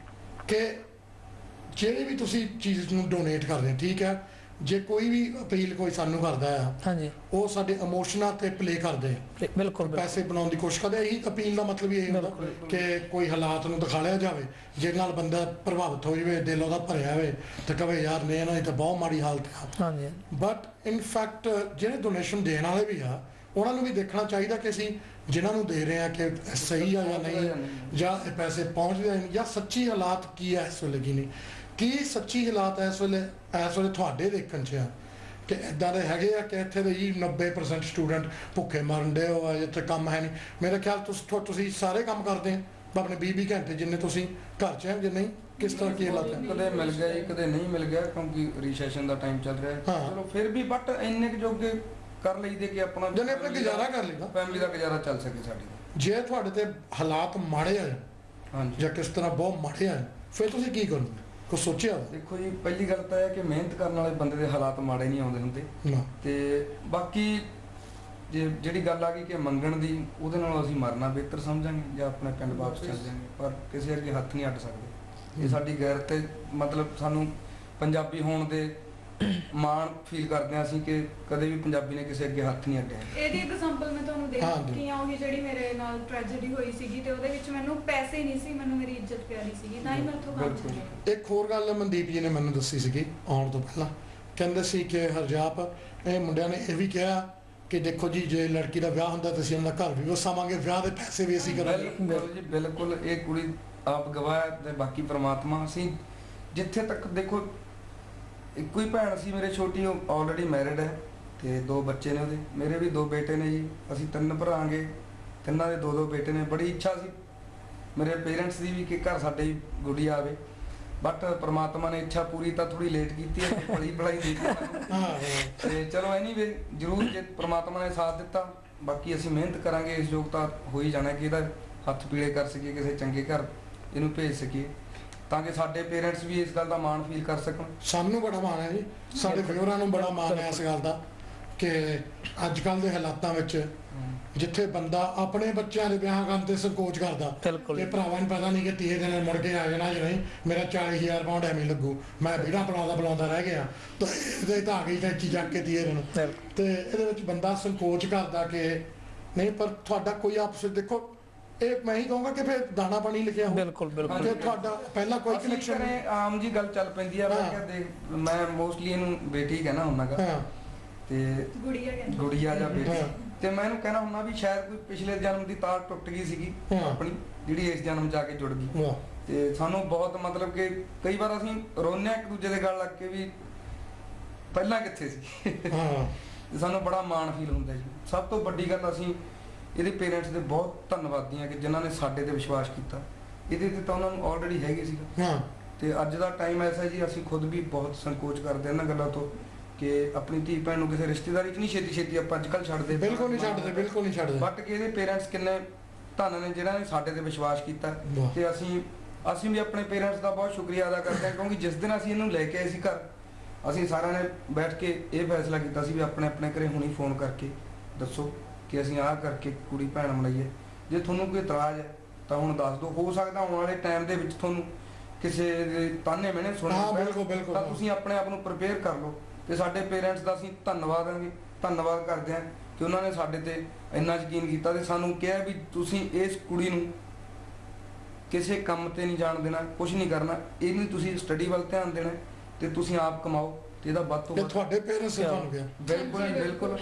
ਕਿ ਜਿਹੜੀ ਵੀ ਤੁਸੀਂ ਚੀਜ਼ ਨੂੰ ਡੋਨੇਟ ਕਰਦੇ ਹੋ, ਠੀਕ ਹੈ, ਜੇ ਕੋਈ ਵੀ ਅਪੀਲ ਕੋਈ ਸਾਨੂੰ ਕਰਦਾ ਆ, ਹਾਂਜੀ ਉਹ ਸਾਡੇ ਇਮੋਸ਼ਨਾਂ ਤੇ ਪਲੇ ਕਰਦੇ ਆ, ਬਿਲਕੁਲ ਪੈਸੇ ਬਣਾਉਣ ਦੀ ਕੋਸ਼ਿਸ਼ ਕਰਦੇ। ਇਹੀ ਅਪੀਲ ਦਾ ਮਤਲਬ ਇਹ ਹੁੰਦਾ ਕਿ ਕੋਈ ਹਾਲਾਤ ਨੂੰ ਦਿਖਾਇਆ ਜਾਵੇ ਜਿਹਦੇ ਨਾਲ ਬੰਦਾ ਪ੍ਰਭਾਵਿਤ ਹੋ ਜਾਵੇ, ਦਿਲ ਉਹਦਾ ਭਰਿਆ ਹੋਵੇ ਤੇ ਕਹੇ ਯਾਰ ਨਹੀਂ ਇਹਨਾਂ ਦੀ ਤਾਂ ਬਹੁਤ ਮਾੜੀ ਹਾਲਤ ਆ। ਹਾਂਜੀ ਬਟ ਇਨ ਫੈਕਟ ਜਿਹੜੇ ਡੋਨੇਸ਼ਨ ਦੇਣ ਵਾਲੇ ਵੀ ਆ, ਉਹਨਾਂ ਨੂੰ ਵੀ ਦੇਖਣਾ ਚਾਹੀਦਾ ਕਿ ਅਸੀਂ ਜਿਨ੍ਹਾਂ ਨੂੰ ਦੇ ਰਹੇ ਆ ਕਿ ਸਹੀ ਆ ਜਾਂ ਨਹੀਂ, ਜਾਂ ਇਹ ਪੈਸੇ ਪਹੁੰਚਦੇ ਆ ਜਾਂ ਸੱਚੀ ਹਾਲਾਤ ਕੀ ਹੈ ਇਸ ਵੇਲੇ ਕੀ ਨਹੀਂ। ਕੀ ਸੱਚੀ ਹਾਲਾਤ ਇਸ ਵੇਲੇ ਤੁਹਾਡੇ ਦੇਖਣ 'ਚ ਆ ਕਿ ਇਦਾਂ ਦੇ ਹੈਗੇ ਆ ਕਿ ਇੱਥੇ ਦੇ ਜੀ 90% ਸਟੂਡੈਂਟ ਭੁੱਖੇ ਮਰਨ ਦੇ ਹੋ ਆ, ਇੱਥੇ ਕੰਮ ਹੈ ਨਹੀਂ। ਮੇਰੇ ਖਿਆਲ ਤੁਸੀਂ ਸਾਰੇ ਕੰਮ ਕਰਦੇ ਆ ਆਪਣੇ 20 ਘੰਟੇ ਜਿੰਨੇ ਤੁਸੀਂ ਘਰ 'ਚ ਹੈ, ਜੇ ਨਹੀਂ ਕਿਸ ਤਰ੍ਹਾਂ ਕੀ ਹਾਲਾਤ ਹੈ? ਕਦੇ ਮਿਲ ਗਿਆ ਜੀ, ਕਦੇ ਨਹੀਂ ਮਿਲ ਗਿਆ, ਕਿਉਂਕਿ ਰੀਸੈਸ਼ਨ ਦਾ ਟਾਈਮ ਚੱਲ ਰਿਹਾ ਹੈ। ਚਲੋ ਫਿਰ ਵੀ ਬਟ ਇੰਨੇ ਕੁ ਜੋਗੇ ਕਰ ਲਈਦੇ ਕਿ ਆਪਣਾ ਜਿਹਨੇ ਆਪਣੇ ਗੁਜ਼ਾਰਾ ਕਰ ਲਈਦਾ, ਫੈਮਿਲੀ ਦਾ ਗੁਜ਼ਾਰਾ ਚੱਲ ਸਕੇ ਸਾਡੀ। ਜੇ ਤੁਹਾਡੇ ਤੇ ਹਾਲਾਤ ਮਾੜੇ ਆ ਹਾਂਜੀ, ਜਾਂ ਕਿਸ ਤਰ੍ਹਾਂ ਬਹੁਤ ਮਾੜੇ ਆ, ਫਿਰ ਤੁਸੀਂ ਕੀ ਕਰੋਗੇ? ਕੁਛ ਸੋਚਿਆ? ਦੇਖੋ ਜੀ, ਪਹਿਲੀ ਗੱਲ ਤਾਂ ਇਹ ਹੈ ਕਿ ਮਿਹਨਤ ਕਰਨ ਵਾਲੇ ਬੰਦੇ ਦੇ ਹਾਲਾਤ ਮਾੜੇ ਨਹੀਂ ਆਉਂਦੇ ਹੁੰਦੇ। ਨਾ ਤੇ ਬਾਕੀ ਜਿਹੜੀ ਗੱਲ ਆ ਗਈ ਕਿ ਮੰਗਣ ਦੀ, ਉਹਦੇ ਨਾਲੋਂ ਅਸੀਂ ਮਰਨਾ ਬਿਹਤਰ ਸਮਝਾਂਗੇ ਜਾਂ ਆਪਣੇ ਪਿੰਡ ਵਾਪਸ ਚੱਲ ਜਾਵਾਂਗੇ, ਪਰ ਕਿਸੇ ਅੱਗੇ ਹੱਥ ਨਹੀਂ ਅੱਡ ਸਕਦੇ। ਇਹ ਸਾਡੀ ਗੈਰਤ ਹੈ, ਮਤਲਬ ਸਾਨੂੰ ਪੰਜਾਬੀ ਹੋਣ ਦੇ ਮਾਣ ਫੀਲ ਕਰਦੇ ਹਾਂ ਅਸੀਂ ਕਿ ਕਦੇ ਵੀ ਪੰਜਾਬੀ ਨੇ ਕਿਸੇ ਅੱਗੇ ਹੱਥ ਨਹੀਂ ਅੱਡਿਆ। ਇਹਦੀ ਐਗਜ਼ਾਮਪਲ ਮੈਂ ਤੁਹਾਨੂੰ ਦੇ ਦਿੱਤੀ ਆ, ਉਹੀ ਜਿਹੜੀ ਮੇਰੇ ਨਾਲ ਟ੍ਰੈਜੇਡੀ ਹੋਈ ਸੀਗੀ ਤੇ ਉਹਦੇ ਵਿੱਚ ਮੈਨੂੰ ਪੈਸੇ ਨਹੀਂ ਸੀ, ਮੈਨੂੰ ਮੇਰੀ ਇੱਜ਼ਤ ਪਿਆਰੀ ਸੀਗੀ, ਤਾਂ ਹੀ ਮੈਂ ਉੱਥੋਂ ਕੰਮ ਛੱਡਿਆ। ਇੱਕ ਹੋਰ ਗੱਲ ਮਨਦੀਪ ਜੀ ਨੇ ਮੈਨੂੰ ਦੱਸੀ ਸੀਗੀ ਆਉਣ ਤੋਂ ਪਹਿਲਾਂ, ਕਹਿੰਦੇ ਸੀ ਕਿ ਹਰਜਾਪ ਇਹ ਮੁੰਡਿਆਂ ਨੇ ਇਹ ਵੀ ਕਿਹਾ ਕਿ ਦੇਖੋ ਜੀ ਜੇ ਲੜਕੀ ਦਾ ਵਿਆਹ ਹੁੰਦਾ ਤਾਂ ਅਸੀਂ ਉਹਨਾਂ ਦਾ ਘਰ ਵੀ ਵਸਾਵਾਂਗੇ, ਵਿਆਹ ਦੇ ਪੈਸੇ ਵੀ ਅਸੀਂ ਕਰਾਂਗੇ। ਬਿਲਕੁਲ ਜੀ ਬਿਲਕੁਲ, ਇਹ ਕੁੜੀ ਆਪ ਗਵਾਹ ਹੈ ਤੇ ਬਾਕੀ ਪ੍ਰਮਾਤਮਾ। ਅਸੀਂ ਜਿੱਥੇ ਤੱਕ ਦੇਖੋ, ਇੱਕੋ ਹੀ ਭੈਣ ਸੀ ਮੇਰੇ ਛੋਟੀ, ਉਹ ਆਲਰੇਡੀ ਮੈਰਿਡ ਹੈ ਤੇ 2 ਬੱਚੇ ਨੇ ਉਹਦੇ। ਮੇਰੇ ਵੀ 2 ਬੇਟੇ ਨੇ ਜੀ, ਅਸੀਂ 3 ਭਰਾਂਗੇ, ਤਿੰਨਾਂ ਦੇ 2-2 ਬੇਟੇ ਨੇ। ਬੜੀ ਇੱਛਾ ਸੀ ਮੇਰੇ ਪੇਰੈਂਟਸ ਦੀ ਵੀ ਕਿ ਘਰ ਸਾਡੇ ਗੁੱਡੀ ਆਵੇ, ਬਟ ਪ੍ਰਮਾਤਮਾ ਨੇ ਇੱਛਾ ਪੂਰੀ ਤਾਂ ਥੋੜੀ ਲੇਟ ਕੀਤੀ ਹੈ, ਬੜੀ ਬੜਾਈ ਦੇ ਦਿੱਤੀ ਤੇ ਚਲੋ ਐਨੀਵੇ ਜ਼ਰੂਰ ਜੇ ਪ੍ਰਮਾਤਮਾ ਨੇ ਸਾਥ ਦਿੱਤਾ, ਬਾਕੀ ਅਸੀਂ ਮਿਹਨਤ ਕਰਾਂਗੇ, ਇਸ ਯੋਗਤਾ ਹੋ ਹੀ ਜਾਣਾ ਕਿ ਇਹਦਾ ਹੱਥ ਪੀਲੇ ਕਰ ਸਕੀਏ, ਕਿਸੇ ਚੰਗੇ ਘਰ ਇਹਨੂੰ ਭੇਜ ਸਕੀਏ, ਤਾਂ ਕਿ ਸਾਡੇ ਪੇਰੈਂਟਸ ਵੀ ਇਸ ਗੱਲ ਦਾ ਮਾਣ ਫੀਲ ਕਰ ਸਕਣ। ਸਾਨੂੰ ਬੜਾ ਮਾਣ ਹੈ ਜੀ, ਸਾਡੇ ਵਿਊਅਰਾਂ ਨੂੰ ਬੜਾ ਮਾਣ ਹੈ ਇਸ ਗੱਲ ਦਾ ਕਿ ਅੱਜ ਕੱਲ ਦੇ ਹਾਲਾਤਾਂ ਵਿੱਚ ਜਿੱਥੇ ਬੰਦਾ ਆਪਣੇ ਬੱਚਿਆਂ ਦੇ ਵਿਆਹ ਕਰਨ ਤੇ ਸੰਕੋਚ ਕਰਦਾ, ਤੇ ਭਰਾਵਾਂ ਨੂੰ ਪਤਾ ਨਹੀਂ ਕਿ 30 ਦਿਨ ਮੁੜ ਕੇ ਆ ਜਾਣਾ ਜਾਂ ਨਹੀਂ, ਮੇਰਾ 40,000 ਪਾਉਂਡ ਐਵੇਂ ਲੱਗੂ, ਮੈਂ ਵੀੜਾ ਬਣਾਉਂਦਾ ਰਹਿ ਗਿਆ, ਤਾਂ ਇਹਦੇ ਤਾਂ ਆ ਗਈ ਟੈਚੀ ਚੱਕ ਕੇ 30 ਦਿਨ, ਤੇ ਇਹਦੇ ਵਿੱਚ ਬੰਦਾ ਸੰਕੋਚ ਕਰਦਾ ਕਿ ਨਹੀਂ। ਪਰ ਤੁਹਾਡਾ ਕੋਈ ਆਪਸ ਵਿੱਚ ਦੇਖੋ, ਇਹ ਮੈਂ ਹੀ ਕਹੂੰਗਾ ਕਿ ਫਿਰ ਦਾਣਾ ਪਾਣੀ ਲਿਖਿਆ ਹੋ। ਬਿਲਕੁਲ ਬਿਲਕੁਲ, ਕਿ ਤੁਹਾਡਾ ਪਹਿਲਾਂ ਕੋਈ ਕਨੈਕਸ਼ਨ ਨਹੀਂ। ਆਮ ਜੀ ਗੱਲ ਚੱਲ ਪੈਂਦੀ ਆ, ਮੈਂ ਕਿਹਾ ਦੇਖ, ਮੈਂ ਮੋਸਟਲੀ ਇਹਨੂੰ ਬੇਟੀ ਕਹਿਣਾ ਹੁੰਨਾਗਾ ਤੇ ਗੁੜੀਆ ਜਾਂ ਬੇਟੀ, ਤੇ ਮੈਂ ਇਹਨੂੰ ਕਹਿਣਾ ਹੁੰਨਾ ਵੀ ਸ਼ਾਇਦ ਕੋਈ ਪਿਛਲੇ ਜਨਮ ਦੀ ਤਾਰ ਟੁੱਟ ਗਈ ਸੀਗੀ ਆਪਣੀ, ਜਿਹੜੀ ਇਸ ਜਨਮ ਜਾ ਕੇ ਜੁੜ ਗਈ। ਤੇ ਸਾਨੂੰ ਬਹੁਤ ਮਤਲਬ ਕਿ ਕਈ ਵਾਰ ਅਸੀਂ ਰੋਨੇ ਇੱਕ ਦੂਜੇ ਦੇ ਗੱਲ ਲੱਗ ਕੇ ਵੀ ਪਹਿਲਾਂ ਕਿੱਥੇ ਸੀ। ਤੇ ਸਾਨੂੰ ਬੜਾ ਮਾਣ ਫੀਲ ਹੁੰਦਾ ਜੀ। ਸਭ ਤੋਂ ਵੱਡੀ ਗੱਲ, ਅਸੀਂ ਇਹਦੇ ਪੇਰੈਂਟਸ ਦੇ ਬਹੁਤ ਧੰਨਵਾਦੀ ਹਾਂ ਕਿ ਜਿਨ੍ਹਾਂ ਨੇ ਸਾਡੇ ਤੇ ਵਿਸ਼ਵਾਸ ਕੀਤਾ। ਇਹਦੇ ਤੇ ਤਾਂ ਉਹਨਾਂ ਨੂੰ ਆਲਰੇਡੀ ਹੈਗੇ ਸੀਗਾ, ਤੇ ਅੱਜ ਦਾ ਟਾਈਮ ਐਸਾ ਜੀ, ਅਸੀਂ ਖੁਦ ਵੀ ਬਹੁਤ ਸੰਕੋਚ ਕਰਦੇ ਇਹਨਾਂ ਗੱਲਾਂ ਤੋਂ ਕਿ ਆਪਣੀ ਧੀ ਭੈਣ ਨੂੰ ਕਿਸੇ ਰਿਸ਼ਤੇਦਾਰੀ 'ਚ ਨਹੀਂ ਛੇਤੀ ਆਪਾਂ ਅੱਜ ਕੱਲ੍ਹ ਛੱਡਦੇ, ਬਿਲਕੁਲ ਨਹੀਂ ਛੱਡਦੇ। ਬਟ ਕਿ ਇਹਦੇ ਪੇਰੈਂਟਸ ਕਿੰਨੇ ਧੰਨ ਨੇ ਜਿਨ੍ਹਾਂ ਨੇ ਸਾਡੇ ਤੇ ਵਿਸ਼ਵਾਸ ਕੀਤਾ, ਤੇ ਅਸੀਂ ਵੀ ਆਪਣੇ ਪੇਰੈਂਟਸ ਦਾ ਬਹੁਤ ਸ਼ੁਕਰੀਆ ਅਦਾ ਕਰਦੇ ਹਾਂ, ਕਿਉਂਕਿ ਜਿਸ ਦਿਨ ਅਸੀਂ ਇਹਨੂੰ ਲੈ ਕੇ ਆਏ ਸੀ ਘਰ, ਅਸੀਂ ਸਾਰਿਆਂ ਨੇ ਬੈਠ ਕੇ ਇਹ ਫੈਸਲਾ ਕੀਤਾ ਸੀ ਵੀ ਆਪਣੇ ਘਰੇ ਹੁਣੀ ਫੋਨ ਕਰਕੇ ਦੱਸੋ ਕਿ ਅਸੀਂ ਆਹ ਕਰਕੇ ਕੁੜੀ ਭੈਣ ਮਨਾਈਏ। ਜੇ ਤੁਹਾਨੂੰ ਕੋਈ ਇਤਰਾਜ਼ ਹੈ ਤਾਂ ਹੁਣ ਦੱਸ ਦਿਓ, ਹੋ ਸਕਦਾ ਆਉਣ ਵਾਲੇ ਟਾਈਮ ਦੇ ਵਿੱਚ ਤੁਹਾਨੂੰ ਕਿਸੇ ਦੇ ਤਾਨੇ ਮਿਹਣੇ ਸੁਣਨੇ ਪੈਣ, ਤਾਂ ਤੁਸੀਂ ਆਪਣੇ ਆਪ ਨੂੰ ਪ੍ਰਿਪੇਅਰ ਕਰ ਲਓ। ਤੇ ਸਾਡੇ ਪੇਰੈਂਟਸ ਦਾ ਅਸੀਂ ਧੰਨਵਾਦ ਕਰਦੇ ਹਾਂ ਕਿ ਉਹਨਾਂ ਨੇ ਸਾਡੇ ਤੇ ਇੰਨਾ ਯਕੀਨ ਕੀਤਾ ਤੇ ਸਾਨੂੰ ਕਿਹਾ ਵੀ ਤੁਸੀਂ ਇਸ ਕੁੜੀ ਨੂੰ ਕਿਸੇ ਕੰਮ ਤੇ ਨਹੀਂ ਜਾਣ ਦੇਣਾ, ਕੁਝ ਨਹੀਂ ਕਰਨਾ, ਇਹਨੂੰ ਤੁਸੀਂ ਸਟੱਡੀ ਵੱਲ ਧਿਆਨ ਦੇਣਾ ਤੇ ਤੁਸੀਂ ਆਪ ਕਮਾਓ ਤੇ ਇਹਦਾ ਵੱਧ ਤੋਂ ਵੱਧ। ਤੁਹਾਡੇ ਪੇਰੈਂਟਸ ਬਣ ਗਿਆ। ਬਿਲਕੁਲ।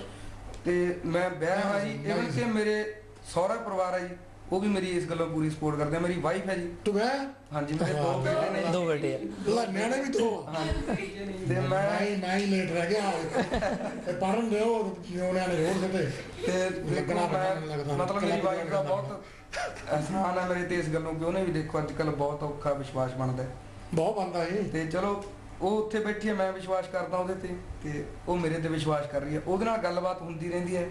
ਤੇ ਮੈਂ ਵਿਆਹ ਹਾਂ ਜੀ, ਇਵਨ ਕਿ ਮੇਰੇ ਸਹੁਰਾ ਪਰਿਵਾਰ ਹੈ ਜੀ, ਉਹ ਵੀ ਮੇਰੀ ਇਸ ਗੱਲੋਂ ਪੂਰੀ ਸਪੋਰਟ ਕਰਦੇ ਆ। ਮੇਰੀ ਵਾਈਫ ਹੈ ਜੀ। ਤੂੰ ਹੈ? ਹਾਂਜੀ, ਮੇਰੇ 2 ਬੇਟੇ ਨੇ। 2 ਬੇਟੇ ਆ। ਨਿਆਣੇ ਵੀ 2? ਹਾਂਜੀ। ਤੇ ਮੈਂ ਹੀ ਲੇਟ ਰਹਿ ਗਿਆ, ਤੇ ਪੜਨ ਦਿਓ ਨਿਆਣੇ ਨੇ ਰੋਡ ਤੇ ਲੱਗਣਾ ਮਤਲਬ ਮੇਰੀ ਵਾਈਫ ਦਾ ਬਹੁਤ ਅਹਿਸਾਨ ਹੈ ਮੇਰੇ ਤੇ ਇਸ ਗੱਲੋਂ ਕਿ ਉਹਨੇ ਵੀ ਦੇਖੋ ਅੱਜ ਕੱਲ੍ਹ ਬਹੁਤ ਔਖਾ ਵਿਸ਼ਵਾਸ ਬਣਦਾ, ਬਹੁਤ ਬਣਦਾ ਹੈ। ਤੇ ਚਲੋ ਉਹ ਉੱਥੇ ਬੈਠੀ ਹੈ, ਮੈਂ ਵਿਸ਼ਵਾਸ ਕਰਦਾ ਉਹਦੇ ਤੇ ਉਹ ਮੇਰੇ ਤੇ ਵਿਸ਼ਵਾਸ ਕਰ ਰਹੀ ਹੈ। ਉਹਦੇ ਨਾਲ ਗੱਲਬਾਤ ਹੁੰਦੀ ਰਹਿੰਦੀ ਹੈ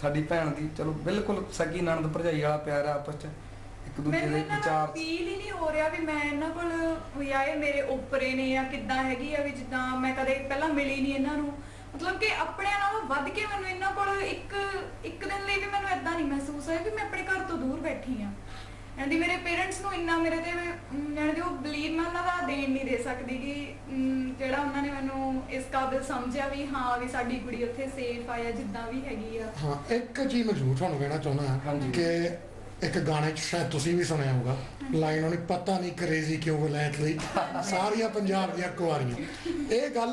ਸਾਡੀ ਭੈਣ ਦੀ। ਚਲੋ ਬਿਲਕੁਲ ਸਗੀ ਨਣਦ ਭਰਜਾਈ ਵਾਲਾ ਪਿਆਰ ਹੈ ਆਪਸ 'ਚ, ਇੱਕ ਦੂਜੇ ਦੇ ਵਿਚਾਰ ਫੀਲ ਹੀ ਨਹੀਂ ਹੋ ਰਿਹਾ ਵੀ ਮੈਂ ਇਹਨਾਂ ਕੋਲ ਵੀ ਆਏ ਮੇਰੇ ਓਪਰੇ ਨੇ ਜਾਂ ਕਿੱਦਾਂ ਹੈਗੀ ਆ, ਵੀ ਜਿੱਦਾਂ ਮੈਂ ਕਦੇ ਪਹਿਲਾਂ ਮਿਲੀ ਨਹੀਂ ਇਹਨਾਂ ਨੂੰ। ਮਤਲਬ ਕਿ ਆਪਣਿਆਂ ਨਾਲੋਂ ਵੱਧ ਕੇ ਮੈਨੂੰ ਇਹਨਾਂ ਕੋਲ ਇੱਕ ਦਿਨ ਲਈ ਵੀ ਮੈਨੂੰ ਇਦਾਂ ਨਹੀਂ ਮਹਿਸੂਸ ਹੋਇਆ ਵੀ ਮੈਂ ਆਪਣੇ ਘਰ ਤੋਂ ਦੂਰ ਬੈਠੀ ਆ। ਕਹਿੰਦੀ ਮੇਰੇ ਪੇਰੈਂਟਸ ਨੂੰ ਇੰਨਾ ਮੇਰੇ ਤੇ ਕਹਿੰਦੀ ਉਹ ਬਲੀਵ ਮੈਂ ਉਹਨਾਂ ਦਾ ਦੇਣ ਨਹੀਂ ਦੇ ਸਕਦੀ ਕਿ ਜਿਹੜਾ ਉਹਨਾਂ ਨੇ ਮੈਨੂੰ ਇਸ ਕਾਬਿਲ ਸਮਝਿਆ ਵੀ ਹਾਂ ਵੀ ਸਾਡੀ ਕੁੜੀ ਉੱਥੇ ਸੇਫ ਆ ਜਾਂ ਜਿੱਦਾਂ ਵੀ ਹੈਗੀ ਆ। ਹਾਂ, ਇੱਕ ਚੀਜ਼ ਮੈਂ ਜ਼ਰੂਰ ਤੁਹਾਨੂੰ ਕਹਿਣਾ ਚਾਹੁੰਦਾ ਹਾਂ ਕਿ ਇੱਕ ਗਾਣੇ 'ਚ ਸ਼ਾਇਦ ਤੁਸੀਂ ਵੀ ਸੁਣਿਆ ਹੋਊਗਾ ਲਾਈਨ, ਉਹਨੇ ਪਤਾ ਨਹੀਂ ਕਰੇਜ਼ੀ ਕਿਉਂ ਵਲੈਤ ਲਈ ਸਾਰੀਆਂ ਪੰਜਾਬ ਦੀਆਂ ਕੁਆਰੀਆਂ। ਇਹ ਗੱਲ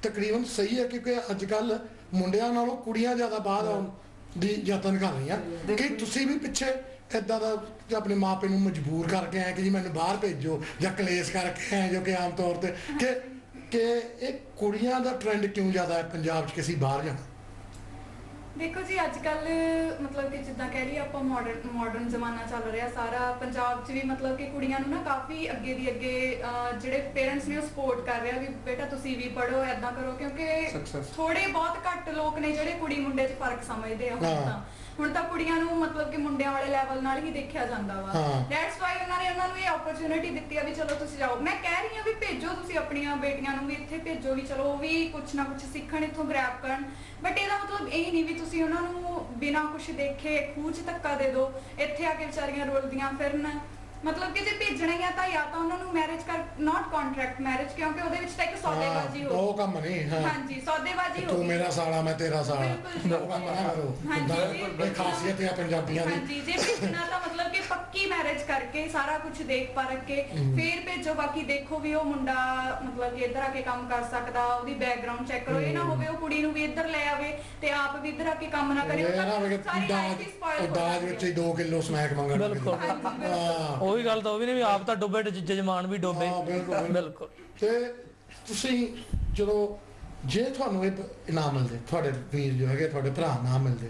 ਤਕਰੀਬਨ ਸਹੀ ਹੈ ਕਿਉਂਕਿ ਅੱਜ ਕੱਲ ਮੁੰਡਿਆਂ ਨਾਲੋਂ ਕੁੜੀਆਂ ਜ਼ਿਆਦਾ ਬਾਹਰ ਆਉਣ ਦੀ ਯਤਨ ਕਰ ਰਹੀਆਂ। ਕਿ ਤੁਸੀਂ ਵੀ ਪਿੱਛੇ ਇਦਾਂ ਦਾ ਆਪਣੇ ਮਾਪੇ ਨੂੰ ਮਜਬੂਰ ਕਰਕੇ ਆਏ ਕਿ ਜੀ ਮੈਨੂੰ ਬਾਹਰ ਭੇਜੋ ਜਾਂ ਕਲੇਸ਼ ਕਰਕੇ ਆਏ ਜੋ ਕਿ ਆਮ ਤੌਰ ਤੇ ਕਿ ਇਹ ਕੁੜੀਆਂ ਦਾ ਟ੍ਰੈਂਡ ਕਿਉਂ ਜ਼ਿਆਦਾ ਹੈ ਪੰਜਾਬ 'ਚ ਕਿ ਅਸੀਂ ਬਾਹਰ ਜਾਣਾ? ਦੇਖੋ ਜੀ ਅੱਜ ਕੱਲ ਮਤਲਬ ਕਿ ਜਿੱਦਾਂ ਕਹਿ ਲਈਏ ਆਪਾਂ ਮਾਡਰਨ ਜ਼ਮਾਨਾ ਚੱਲ ਰਿਹਾ ਸਾਰਾ, ਪੰਜਾਬ 'ਚ ਵੀ ਮਤਲਬ ਕਿ ਕੁੜੀਆਂ ਨੂੰ ਨਾ ਕਾਫੀ ਅੱਗੇ ਦੀ ਅੱਗੇ ਜਿਹੜੇ ਪੇਰੈਂਟਸ ਨੇ ਉਹ ਸਪੋਰਟ ਕਰ ਰਿਹਾ ਵੀ ਬੇਟਾ ਤੁਸੀਂ ਵੀ ਪੜ੍ਹੋ ਐਦਾਂ ਕਰੋ, ਕਿਉਂਕਿ ਥੋੜੇ ਬਹੁਤ ਘੱਟ ਲੋਕ ਨੇ ਜਿਹੜੇ ਕੁੜੀ ਮੁੰਡੇ 'ਚ ਫਰਕ ਸਮਝਦੇ ਆ। ਹੁਣ ਤਾਂ ਕੁੜੀਆਂ ਨੂੰ ਮਤਲਬ ਕਿ ਮੁੰਡਿਆਂ ਵਾਲੇ ਲੈਵਲ ਨਾਲ ਹੀ ਦੇਖਿਆ ਜਾਂਦਾ ਵਾ। ਦੈਟਸ ਵਾਈ ਉਹਨਾਂ ਨੂੰ ਇਹ ਓਪਰਚ्युनिटी ਦਿੱਤੀ ਆ ਵੀ ਚਲੋ ਤੁਸੀਂ ਜਾਓ। ਮੈਂ ਕਹਿ ਰਹੀ ਹਾਂ ਵੀ ਭੇਜੋ ਤੁਸੀਂ ਆਪਣੀਆਂ ਬੇਟੀਆਂ ਨੂੰ ਵੀ ਇੱਥੇ ਭੇਜੋ ਵੀ ਚਲੋ ਉਹ ਵੀ ਕੁਛ ਨਾ ਕੁਛ ਸਿੱਖਣ ਇੱਥੋਂ ਗ੍ਰੈਬ ਕਰਨ, ਬਟ ਇਹਦਾ ਮਤਲਬ ਇਹ ਨਹੀਂ ਵੀ ਤੁਸੀਂ ਉਹਨਾਂ ਨੂੰ ਬਿਨਾਂ ਕੁਛ ਦੇਖੇ ਖੂਹ 'ਚ ਧੱਕਾ ਦੇ ਦਿਓ, ਇੱਥੇ ਆ ਕੇ ਵਿਚਾਰੀਆਂ ਰੋਲਦੀਆਂ ਫਿਰਨ। ਮਤਲਬ ਕਿ ਜੇ ਭੇਜਣਾ ਹੀ ਆ ਤਾਂ ਜਾਂ ਤਾਂ ਉਹਨਾਂ ਨੂੰ ਮੈਰਿਜ ਕਰ, ਨਾਟ ਕੰਟਰੈਕਟ ਮੈਰਿਜ, ਕਿਉਂਕਿ ਉਹਦੇ ਵਿੱਚ ਤਾਂ ਇੱਕ ਸੌਦੇਬਾਜ਼ੀ ਹੋ ਉਹ ਕੰਮ ਨਹੀਂ। ਹਾਂਜੀ ਸੌਦੇਬਾਜ਼ੀ ਹੋ, ਤੂੰ ਮੇਰਾ ਸਾਲਾ ਮੈਂ ਤੇਰਾ ਸਾਲਾ, ਉਹ ਕੰਮ ਨਾ ਕਰੋ। ਇਹ ਖਾਸੀਅਤ ਹੈ ਪੰਜਾਬੀਆਂ ਦੀ। ਹਾਂਜੀ, ਜੇ ਭੇਜਣਾ ਤਾਂ ਮਤਲਬ ਕਿ ਪੱਕੀ ਮੈਰਿਜ ਕਰਕੇ ਸਾਰਾ ਕੁਝ ਦੇਖ ਪਰਖ ਕੇ ਫੇਰ ਭੇਜੋ। ਬਾਕੀ ਦੇਖੋ ਵੀ ਉਹ ਮੁੰਡਾ ਮਤਲਬ ਕਿ ਇੱਧਰ ਆ ਕੇ ਕੰਮ ਕਰ ਸਕਦਾ, ਉਹਦੀ ਬੈਕਗ੍ਰਾਉਂਡ ਚੈੱਕ ਕਰੋ। ਇਹ ਨਾ ਹੋਵੇ ਉਹ ਕੁੜੀ ਨੂੰ ਵੀ ਇੱਧਰ ਲੈ ਆਵੇ ਤੇ ਆਪ ਵੀ ਇੱਧਰ ਆ ਕੇ ਕੰਮ ਨਾ ਕਰੇ, ਸਾਰੀ ਲਾਈਫ ਹੀ ਸਪੋਇਲ ਹੋ ਦਾਜ ਵਿੱਚ 2 ਕਿਲੋ ਸਮੈਕ ਮੰਗਣ। ਬਿਲਕੁਲ ਉਹੀ ਗੱਲ ਤਾਂ ਉਹ ਵੀ ਨਹੀਂ ਵੀ ਆਪ ਤਾਂ ਡੁੱਬੇ ਤੇ ਜਜਮਾਨ ਵੀ ਡੁੱਬੇ। ਬਿਲਕੁਲ। ਤੇ ਤੁਸੀਂ ਜਦੋਂ ਜੇ ਤੁਹਾਨੂੰ ਇਹ ਇਨਾਮ ਮਿਲਦੇ, ਤੁਹਾਡੇ ਵੀਰ ਜੋ ਹੈਗੇ ਤੁਹਾਡੇ ਭਰਾ ਨਾ ਮਿਲਦੇ,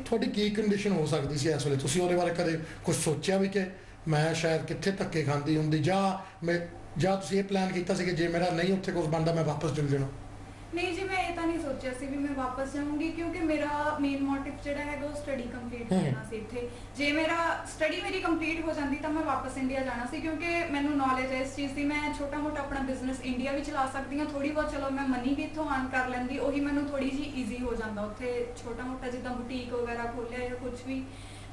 ਤੁਹਾਡੀ ਕੀ ਕੰਡੀਸ਼ਨ ਹੋ ਸਕਦੀ ਸੀ ਇਸ ਵੇਲੇ? ਤੁਸੀਂ ਉਹਦੇ ਬਾਰੇ ਕਦੇ ਕੁਝ ਸੋਚਿਆ ਵੀ ਕਿ ਮੈਂ ਸ਼ਾਇਦ ਕਿੱਥੇ ਧੱਕੇ ਖਾਂਦੀ ਹੁੰਦੀ, ਜਾਂ ਤੁਸੀਂ ਇਹ ਪਲਾਨ ਕੀਤਾ ਸੀ ਕਿ ਜੇ ਮੇਰਾ ਨਹੀਂ ਉੱਥੇ ਕੁਝ ਬਣਦਾ ਮੈਂ ਵਾਪਸ ਚਲ ਜਾਣਾ? ਨਹੀਂ ਜੀ, ਮੈਂ ਇਹ ਤਾਂ ਨਹੀਂ ਸੋਚਿਆ ਸੀ ਵੀ ਮੈਂ ਵਾਪਸ ਜਾਊਂਗੀ, ਕਿਉਂਕਿ ਮੇਰਾ ਮੇਨ ਮੋਟਿਵ ਜਿਹੜਾ ਹੈਗਾ ਉਹ ਸਟੱਡੀ ਕੰਪਲੀਟ ਕਰਨਾ ਸੀ ਇੱਥੇ। ਜੇ ਮੇਰਾ ਸਟੱਡੀ ਮੇਰੀ ਕੰਪਲੀਟ ਹੋ ਜਾਂਦੀ ਤਾਂ ਮੈਂ ਵਾਪਸ ਇੰਡੀਆ ਜਾਣਾ ਸੀ, ਕਿਉਂਕਿ ਮੈਨੂੰ ਨੌਲੇਜ ਹੈ ਇਸ ਚੀਜ਼ ਦੀ। ਮੈਂ ਛੋਟਾ ਮੋਟਾ ਆਪਣਾ ਬਿਜ਼ਨਸ ਇੰਡੀਆ ਵੀ ਚਲਾ ਸਕਦੀ ਹਾਂ, ਥੋੜੀ ਬਹੁਤ ਚਲੋ ਮੈਂ ਮਨੀ ਵੀ ਇੱਥੋਂ ਅਰਨ ਕਰ ਲੈਂਦੀ, ਉਹੀ ਮੈਨੂੰ ਥੋੜੀ ਜਿਹੀ ਈਜ਼ੀ ਹੋ ਜਾਂਦਾ ਉੱਥੇ ਛੋਟਾ ਮੋਟਾ ਜਿੱਦਾਂ ਬੁਟੀਕ ਵਗੈਰਾ ਖੋਲਿਆ ਜਾਂ ਕੁਝ ਵੀ।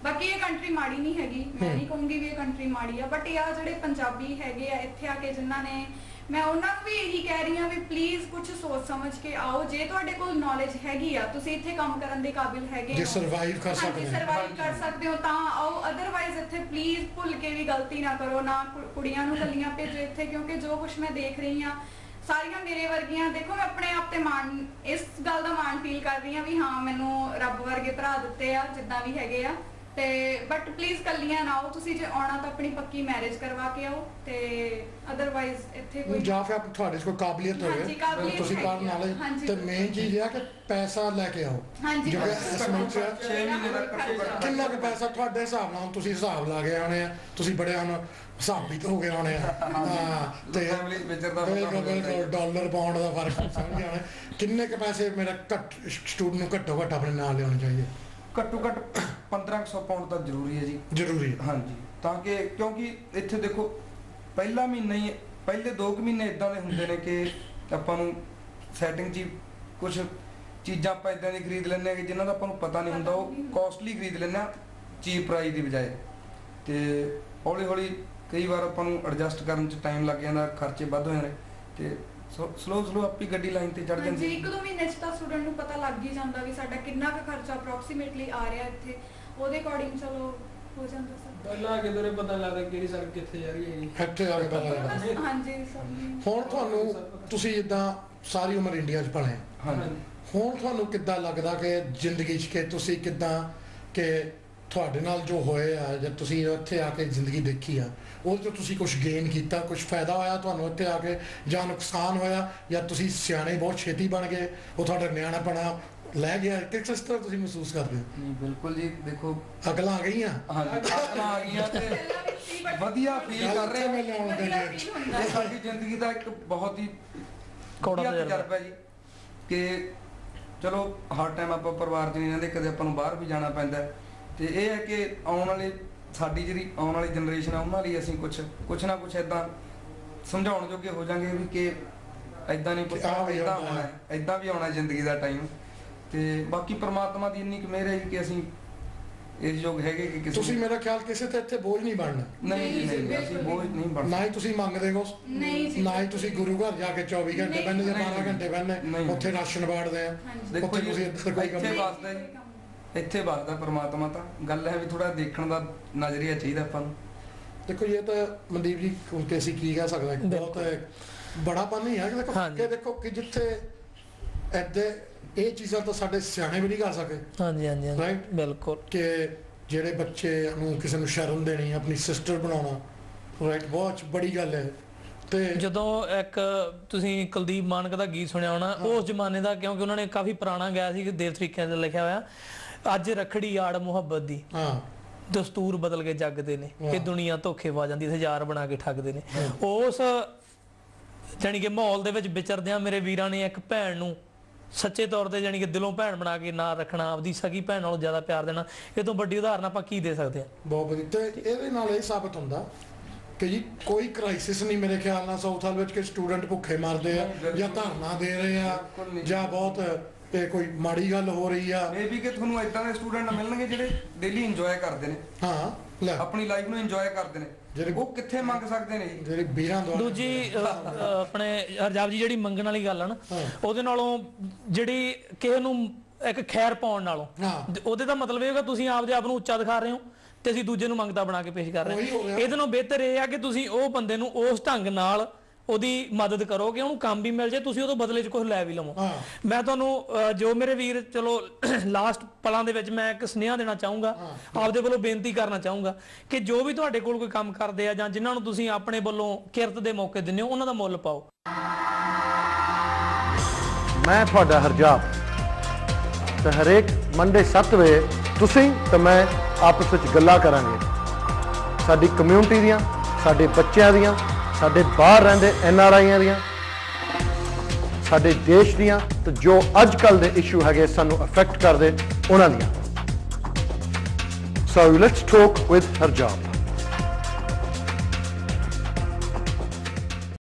ਬਾਕੀ ਇਹ ਕੰਟਰੀ ਮਾੜੀ ਨਹੀਂ ਹੈਗੀ, ਮੈਂ ਨਹੀਂ ਕਹੂੰਗੀ ਵੀ ਇਹ ਕੰਟਰੀ ਮਾੜੀ ਆ, ਬਟ ਇਹ ਆ ਜਿਹੜੇ ਪੰਜਾਬੀ ਹੈਗੇ ਆ ਇੱਥੇ ਆ ਕੇ ਜਿਨ੍ਹਾਂ ਨੇ, ਮੈਂ ਉਹਨਾਂ ਨੂੰ ਵੀ ਇਹੀ ਕਹਿ ਰਹੀ ਹਾਂ ਵੀ ਪਲੀਜ਼ ਕੁਝ ਸੋਚ ਸਮਝ ਕੇ ਆਓ। ਜੇ ਤੁਹਾਡੇ ਕੋਲ ਨੌਲੇਜ ਹੈਗੀ ਆ, ਤੁਸੀਂ ਇੱਥੇ ਕੰਮ ਕਰਨ ਦੇ ਕਾਬਿਲ ਹੈਗੇ ਹੋ, ਜੇ ਸਰਵਾਈਵ ਕਰ ਸਕਦੇ ਹੋ ਤਾਂ ਆਓ। ਅਦਰਵਾਈਜ਼ ਇੱਥੇ ਪਲੀਜ਼ ਭੁੱਲ ਕੇ ਵੀ ਗਲਤੀ ਨਾ ਕਰੋ, ਨਾ ਕੁੜੀਆਂ ਨੂੰ ਕੱਲੀਆਂ ਭੇਜੋ ਇੱਥੇ, ਕਿਉਂਕਿ ਜੋ ਕੁਝ ਮੈਂ ਦੇਖ ਰਹੀ ਹਾਂ ਸਾਰੀਆਂ ਮੇਰੇ ਵਰਗੀਆਂ। ਦੇਖੋ ਮੈਂ ਆਪਣੇ ਆਪ ਤੇ ਮਾਣ, ਇਸ ਗੱਲ ਦਾ ਮਾਣ ਫੀਲ ਕਰ ਰਹੀ ਹਾਂ ਵੀ ਹਾਂ ਮੈਨੂੰ ਰੱਬ ਵਰਗੇ ਭਰਾ ਦਿੱਤੇ ਆ ਜਿੱਦਾਂ ਵੀ ਹੈਗੇ ਆ। ਤੇ ਬਟ ਪਲੀਜ਼ ਕੱਲੀਆਂ ਨਾ ਆਓ, ਤੁਸੀਂ ਜੇ ਆਉਣਾ ਤਾਂ ਆਪਣੀ ਪੱਕੀ ਮੈਰਿਜ ਕਰਵਾ ਕੇ ਆਓ, ਤੇ ਅਦਰਵਾਈਜ਼ ਇੱਥੇ ਕੋਈ ਜਾਂ ਫਿਰ ਤੁਹਾਡੇ ਕੋਲ ਕਾਬਲੀਅਤ ਹੋਵੇ ਤੁਸੀਂ ਕਰਨ ਵਾਲੇ। ਤੇ ਮੇਨ ਚੀਜ਼ ਇਹ ਆ ਕਿ ਪੈਸਾ ਲੈ ਕੇ ਆਓ। ਹਾਂਜੀ, ਕਿੰਨਾ ਕੁ ਪੈਸਾ ਤੁਹਾਡੇ ਹਿਸਾਬ ਨਾਲ, ਤੁਸੀਂ ਹਿਸਾਬ ਲਾ ਗਏ ਹੋਣੇ ਆ, ਤੁਸੀਂ ਬੜੇ ਹੁਣ ਹਿਸਾਬੀ ਹੋ ਗਏ ਹੋਣੇ ਆ। ਤੇ ਬਿਲਕੁਲ ਡਾਲਰ ਪਾਉਂਡ ਦਾ ਫਰਕ ਸਮਝ ਆਉਣਾ। ਕਿੰਨੇ ਕੁ ਪੈਸੇ ਮੇਰਾ ਸਟੂਡੈਂਟ ਨੂੰ ਘੱਟੋ ਘੱਟ ਆਪਣੇ ਨਾਲ ਲਿਆਉਣੇ ਚਾਹੀਦੇ? ਘੱਟੋ ਘੱਟ 1500 ਪਾਉਂਡ ਤਾਂ ਜ਼ਰੂਰੀ ਹੈ ਜੀ। ਜ਼ਰੂਰੀ ਹੈ, ਹਾਂਜੀ। ਤਾਂ ਕਿ ਕਿਉਂਕਿ ਇੱਥੇ ਦੇਖੋ ਪਹਿਲਾ ਮਹੀਨਾ ਹੀ, ਪਹਿਲੇ 2 ਮਹੀਨੇ ਇਦਾਂ ਦੇ ਹੁੰਦੇ ਨੇ ਕਿ ਆਪਾਂ ਨੂੰ ਸੈਟਿੰਗ 'ਚ ਕੁਝ ਚੀਜ਼ਾਂ ਆਪਾਂ ਇਦਾਂ ਦੀ ਖਰੀਦ ਲੈਂਦੇ ਹਾਂ ਕਿ ਜਿਨ੍ਹਾਂ ਦਾ ਆਪਾਂ ਨੂੰ ਪਤਾ ਨਹੀਂ ਹੁੰਦਾ, ਉਹ ਕੋਸਟਲੀ ਖਰੀਦ ਲੈਂਦੇ ਹਾਂ ਚੀਪ ਪ੍ਰਾਈਸ ਦੀ ਬਜਾਏ। ਤੇ ਹੌਲੀ ਹੌਲੀ ਕਈ ਵਾਰ ਆਪਾਂ ਨੂੰ ਐਡਜਸਟ ਕਰਨ 'ਚ ਟਾਈਮ ਲੱਗ ਜਾਂਦਾ, ਖਰਚੇ ਵੱਧ ਹੋ ਜਾਂਦੇ ਤੇ ਸਲੋ ਆਪੀ ਗੱਡੀ ਲਾਈਨ ਤੇ ਚੜ ਜਾਂਦੀ। 1-2 ਮਹੀਨੇ 'ਚ ਤਾਂ ਸਟੂਡੈਂਟ ਨੂੰ ਪਤਾ ਲੱਗ ਹੀ ਜਾਂਦਾ ਵੀ ਸਾਡਾ ਕਿੰਨਾ ਕੁ ਖਰਚਾ ਅਪਰੋਕਸੀਮੇਟਲੀ ਆ ਰਿਹਾ ਇੱਥੇ, ਉਹਦੇ ਅਕੋਰਡਿੰਗ ਚਲੋ ਹੋ ਜਾਂਦਾ ਸਭ। ਪਹਿਲਾਂ ਕਿਧਰੇ ਪਤਾ ਲੱਗਦਾ ਕਿਹੜੀ ਸੜਕ ਕਿੱਥੇ ਜਾ ਰਹੀ ਹੈ ਜੀ, ਇੱਥੇ ਆ ਕੇ ਪਤਾ ਲੱਗਦਾ। ਹਾਂਜੀ ਸਭ। ਹੁਣ ਤੁਹਾਨੂੰ ਤੁਸੀਂ ਜਿੱਦਾਂ ਸਾਰੀ ਉਮਰ ਇੰਡੀਆ 'ਚ ਪਲੇ, ਹੁਣ ਤੁਹਾਨੂੰ ਕਿੱਦਾਂ ਲੱਗਦਾ ਕਿ ਜ਼ਿੰਦਗੀ 'ਚ ਕਿ ਤੁਸੀਂ ਕਿੱਦਾਂ ਕਿ ਤੁਹਾਡੇ ਨਾਲ ਜੋ ਹੋਏ ਆ ਜਾਂ ਤੁਸੀਂ ਇੱਥੇ ਆ ਕੇ ਜ਼ਿੰਦਗੀ ਦੇਖੀ ਆ, ਉਹ 'ਚੋਂ ਤੁਸੀਂ ਕੁਝ ਗੇਨ ਕੀਤਾ, ਕੁਝ ਫਾਇਦਾ ਹੋਇਆ ਤੁਹਾਨੂੰ ਇੱਥੇ ਆ ਕੇ, ਜਾਂ ਨੁਕਸਾਨ ਹੋਇਆ, ਜਾਂ ਤੁਸੀਂ ਸਿਆਣੇ ਬਹੁਤ ਛੇਤੀ ਬਣ ਗਏ, ਉਹ ਤੁਹਾਡਾ ਨਿਆਣਾਪਣਾ ਲੈ ਗਿਆ, ਕਿਸ ਤਰ੍ਹਾਂ ਤੁਸੀਂ ਮਹਿਸੂਸ ਕਰਦੇ ਹੋ? ਨਹੀਂ ਬਿਲਕੁਲ ਜੀ, ਦੇਖੋ ਅਕਲਾਂ ਆ ਗਈਆਂ। ਹਾਂਜੀ, ਅਕਲਾਂ ਆ ਗਈਆਂ ਤੇ ਵਧੀਆ ਫੀਲ ਕਰ ਰਹੇ ਹਾਂ। ਇਹ ਸਾਡੀ ਜ਼ਿੰਦਗੀ ਦਾ ਇੱਕ ਬਹੁਤ ਹੀ ਵਧੀਆ ਤਜਰਬਾ ਜੀ ਕਿ ਚਲੋ ਹਰ ਟਾਈਮ ਆਪਾਂ ਪਰਿਵਾਰ 'ਚ ਨਹੀਂ ਰਹਿੰਦੇ, ਕਦੇ ਆਪਾਂ ਨੂੰ ਬਾਹਰ ਵੀ ਜਾਣਾ ਪੈਂਦਾ। ਤੇ ਇਹ ਹੈ ਕਿ ਆਉਣ ਵਾਲੇ ਸਾਡੀ ਜਿਹੜੀ ਆਉਣ ਵਾਲੀ ਜਨਰੇਸ਼ਨ ਆ ਉਹਨਾਂ ਲਈ ਅਸੀਂ ਕੁਛ ਨਾ ਕੁਛ ਇਦਾਂ ਸਮਝਾਉਣ ਜੋਗੇ ਹੋ ਜਾਾਂਗੇ ਵੀ ਕਿ ਇਦਾਂ ਨਹੀਂ, ਇਦਾਂ ਹੋਣਾ, ਇਦਾਂ ਵੀ ਆਉਣਾ ਜ਼ਿੰਦਗੀ ਦਾ ਟਾਈਮ। ਤੇ ਬਾਕੀ ਪਰਮਾਤਮਾ ਦੀ ਇੰਨੀ ਕੁ ਮਿਹਰ ਹੈ ਕਿ ਅਸੀਂ ਇਸ ਯੋਗ ਹੈਗੇ ਕਿ ਕਿਸੇ ਤੁਸੀਂ ਮੇਰਾ ਖਿਆਲ ਕਿਸੇ ਤੇ ਇੱਥੇ ਬੋਝ ਨਹੀਂ ਬਣਨਾ। ਨਹੀਂ ਜੀ ਨਹੀਂ, ਅਸੀਂ ਬੋਝ ਨਹੀਂ ਬਣ ਨਾ ਹੀ ਤੁਸੀਂ ਮੰਗਦੇ ਹੋ, ਨਹੀਂ ਜੀ, ਨਾ ਹੀ ਤੁਸੀਂ ਗੁਰੂ ਘਰ ਜਾ ਕੇ 24 ਘੰਟੇ ਬਹਿੰਦੇ ਜਾਂ 12 ਘੰਟੇ ਬਹਿੰਦੇ ਨਹੀਂ। ਉੱਥੇ ਰਾਸ਼ਨ ਵਾੜਦੇ ਆ। ਦੇਖੋ ਉੱਥੇ ਜੀ, ਤੁਸੀਂ ਇੱਧਰ ਕੋਈ ਕੰਮ ਇੱਥੇ ਨਹੀਂ। ਵਸਦਾ ਜੀ, ਇੱਥੇ ਵਸਦਾ ਪਰਮਾਤਮਾ। ਤਾਂ ਗੱਲ ਹੈ ਵੀ ਥੋੜਾ ਦੇਖਣ ਦਾ ਨਜ਼ਰੀਆ ਚਾਹੀਦਾ ਆਪਾਂ ਨੂੰ। ਦੇਖੋ ਇਹ ਤਾਂ ਮਨਦੀਪ ਜੀ ਹੁਣ ਤੇ ਅਸੀਂ ਕੀ ਕਹਿ ਸਕਦੇ ਹਾਂ, ਬਹੁਤ ਬੜਾਪਨ ਨਹੀਂ ਹੈ ਕਿ ਦੇਖੋ ਕਿ ਜਿੱਥੇ ਇੱਥੇ ਇਹ ਚੀਜ਼ਾਂ ਤਾਂ ਸਾਡੇ ਸਿਆਣੇ ਵੀ ਨਹੀਂ ਕਰ ਸਕਦੇ। ਹਾਂਜੀ ਹਾਂਜੀ ਰਾਈਟ, ਬਿਲਕੁਲ। ਕਿ ਜਿਹੜੇ ਬੱਚੇ ਨੂੰ ਕਿਸੇ ਨੂੰ ਸ਼ਰਮ ਦੇਣੀ, ਆਪਣੀ ਸਿਸਟਰ ਬਣਾਉਣਾ, ਰਾਈਟ, ਬਹੁਤ ਬੜੀ ਗੱਲ ਹੈ। ਤੇ ਜਦੋਂ ਇੱਕ ਤੁਸੀਂ ਕੁਲਦੀਪ ਮਾਨਕ ਦਾ ਗੀਤ ਸੁਣਿਆ ਹੋਣਾ, ਉਸ ਜ਼ਮਾਨੇ ਦਾ, ਕਿਉਂਕਿ ਉਹਨਾਂ ਨੇ ਕਾਫੀ ਪੁਰਾਣਾ ਗਾਇਆ ਸੀ, ਦੇਵ ਤਰੀਕਿਆਂ ਤੇ ਲਿਖਿਆ ਹੋਇਆ, ਅੱਜ ਰੱਖੜੀ ਆੜ ਮੁਹੱਬਤ ਦੀ, ਦਸਤੂਰ ਬਦਲ ਕੇ ਜੱਗਦੇ ਨੇ, ਇਹ ਦੁਨੀਆ ਧੋਖੇ ਪਾ ਜਾਂਦੀ, ਹਜ਼ਾਰ ਬਣਾ ਕੇ ਠੱਗਦੇ ਨੇ। ਉਸ ਜਾਨੀ ਕਿ ਮਾਹੌਲ ਦੇ ਵਿੱਚ ਵਿਚਰਦਿਆਂ ਮੇਰੇ ਵੀਰਾਂ ਨੇ ਇੱਕ ਭੈਣ ਨੂੰ ਸੱਚੇ ਤੌਰ ਤੇ ਜਾਨੀ ਕਿ ਦਿਲੋਂ ਭੈਣ ਬਣਾ ਕੇ ਨਾ ਰੱਖਣਾ, ਆਪਦੀ ਸਗੀ ਭੈਣ ਨਾਲੋਂ ਜ਼ਿਆਦਾ ਪਿਆਰ ਦੇਣਾ, ਇਹ ਤੋਂ ਵੱਡੀ ਉਦਾਹਰਨ ਆਪਾਂ ਕੀ ਦੇ ਸਕਦੇ ਹਾਂ? ਬਹੁਤ ਵਧੀਆ। ਤੇ ਇਹਦੇ ਨਾਲ ਇਹ ਸਾਬਤ ਹੁੰਦਾ ਕਿ ਜੀ ਕੋਈ ਕ੍ਰਾਈਸਿਸ ਨਹੀਂ ਮੇਰੇ ਖਿਆਲ ਨਾਲ ਸਾਊਥ ਹਾਲ ਵਿੱਚ ਕਿ ਸਟੂਡੈਂਟ ਭੁੱਖੇ ਮਰਦੇ ਆ ਜਾਂ ਧਰਨਾ ਦੇ ਰਹੇ ਆ ਜਾਂ ਬਹੁਤ ਤੇ ਕੋਈ ਮਾੜੀ ਗੱਲ ਹੋ ਰਹੀ ਆ। ਇਹ ਵੀ ਕਿ ਤੁਹਾਨੂੰ ਇਦਾਂ ਦੇ ਸਟੂਡੈਂਟ ਮਿਲਣਗੇ ਜਿਹੜੇ ਡੇਲੀ ਇੰਜੋਏ ਕਰਦੇ ਨੇ, ਹਾਂ, ਲੈ ਆਪਣੀ ਲਾਈਫ ਨੂੰ ਇੰਜੋਏ ਕਰਦੇ ਨੇ, ਉਹ ਕਿੱਥੇ ਮੰਗ ਸਕਦੇ ਨੇ ਜੀ? ਜਿਹੜੇ ਵੀਰਾਂ ਦੁਆਰਾ। ਦੂਜੀ ਆਪਣੇ ਹਰਜਾਬ ਜੀ ਜਿਹੜੀ ਮੰਗਣ ਵਾਲੀ ਗੱਲ ਆ ਨਾ, ਉਹਦੇ ਨਾਲੋਂ ਜਿਹੜੀ ਕਿਸੇ ਨੂੰ ਇੱਕ ਖੈਰ ਪਾਉਣ ਨਾਲੋਂ, ਉਹਦੇ ਦਾ ਮਤਲਬ ਇਹ ਹੋਗਾ ਤੁਸੀਂ ਆਪਦੇ ਆਪ ਨੂੰ ਉੱਚਾ ਦਿਖਾ ਰਹੇ ਹੋ ਤੇ ਅਸੀਂ ਦੂਜੇ ਨੂੰ ਮੰਗਤਾ ਬਣਾ ਕੇ ਪੇਸ਼ ਕਰ ਰਹੇ ਹਾਂ। ਇਹਦੇ ਨਾਲੋਂ ਬਿਹਤਰ ਇਹ ਆ ਕਿ ਤੁਸੀਂ ਉਹ ਬੰਦੇ ਨੂੰ ਉਸ ਢੰਗ ਨਾਲ ਉਹਦੀ ਮਦਦ ਕਰੋ ਕਿ ਉਹਨੂੰ ਕੰਮ ਵੀ ਮਿਲ ਜਾਏ, ਤੁਸੀਂ ਉਹਦੇ ਬਦਲੇ 'ਚ ਕੁਝ ਲੈ ਵੀ ਲਵੋ। ਮੈਂ ਤੁਹਾਨੂੰ ਜੋ ਮੇਰੇ ਵੀਰ, ਚਲੋ ਲਾਸਟ ਪਲਾਂ ਦੇ ਵਿੱਚ ਮੈਂ ਇੱਕ ਸੁਨੇਹਾ ਦੇਣਾ ਚਾਹੂੰਗਾ, ਆਪਦੇ ਵੱਲੋਂ ਬੇਨਤੀ ਕਰਨਾ ਚਾਹੂੰਗਾ ਕਿ ਜੋ ਵੀ ਤੁਹਾਡੇ ਕੋਲ ਕੋਈ ਕੰਮ ਕਰਦੇ ਆ ਜਾਂ ਜਿਨ੍ਹਾਂ ਨੂੰ ਤੁਸੀਂ ਆਪਣੇ ਵੱਲੋਂ ਕਿਰਤ ਦੇ ਮੌਕੇ ਦਿੰਦੇ ਹੋ, ਉਹਨਾਂ ਦਾ ਮੁੱਲ ਪਾਓ। ਮੈਂ ਤੁਹਾਡਾ ਹਰਜਾਬ, ਤੇ ਹਰੇਕ ਮੰਡੇ 7 ਵਜੇ ਤੁਸੀਂ ਤੇ ਮੈਂ ਆਪਸ ਵਿੱਚ ਗੱਲਾਂ ਕਰਾਂਗੇ, ਸਾਡੀ ਕਮਿਊਨਿਟੀ ਦੀਆਂ, ਸਾਡੇ ਬੱਚਿਆਂ ਦੀਆਂ, ਸਾਡੇ ਬਾਹਰ ਰਹਿੰਦੇ NRIਆਂ ਦੀਆਂ, ਸਾਡੇ ਦੇਸ਼ ਦੀਆਂ, ਤੇ ਜੋ ਅੱਜ ਕੱਲ੍ਹ ਦੇ ਇਸ਼ੂ ਹੈਗੇ ਸਾਨੂੰ ਅਫੈਕਟ ਕਰਦੇ ਉਹਨਾਂ ਦੀਆਂ। So let's talk with Harjab.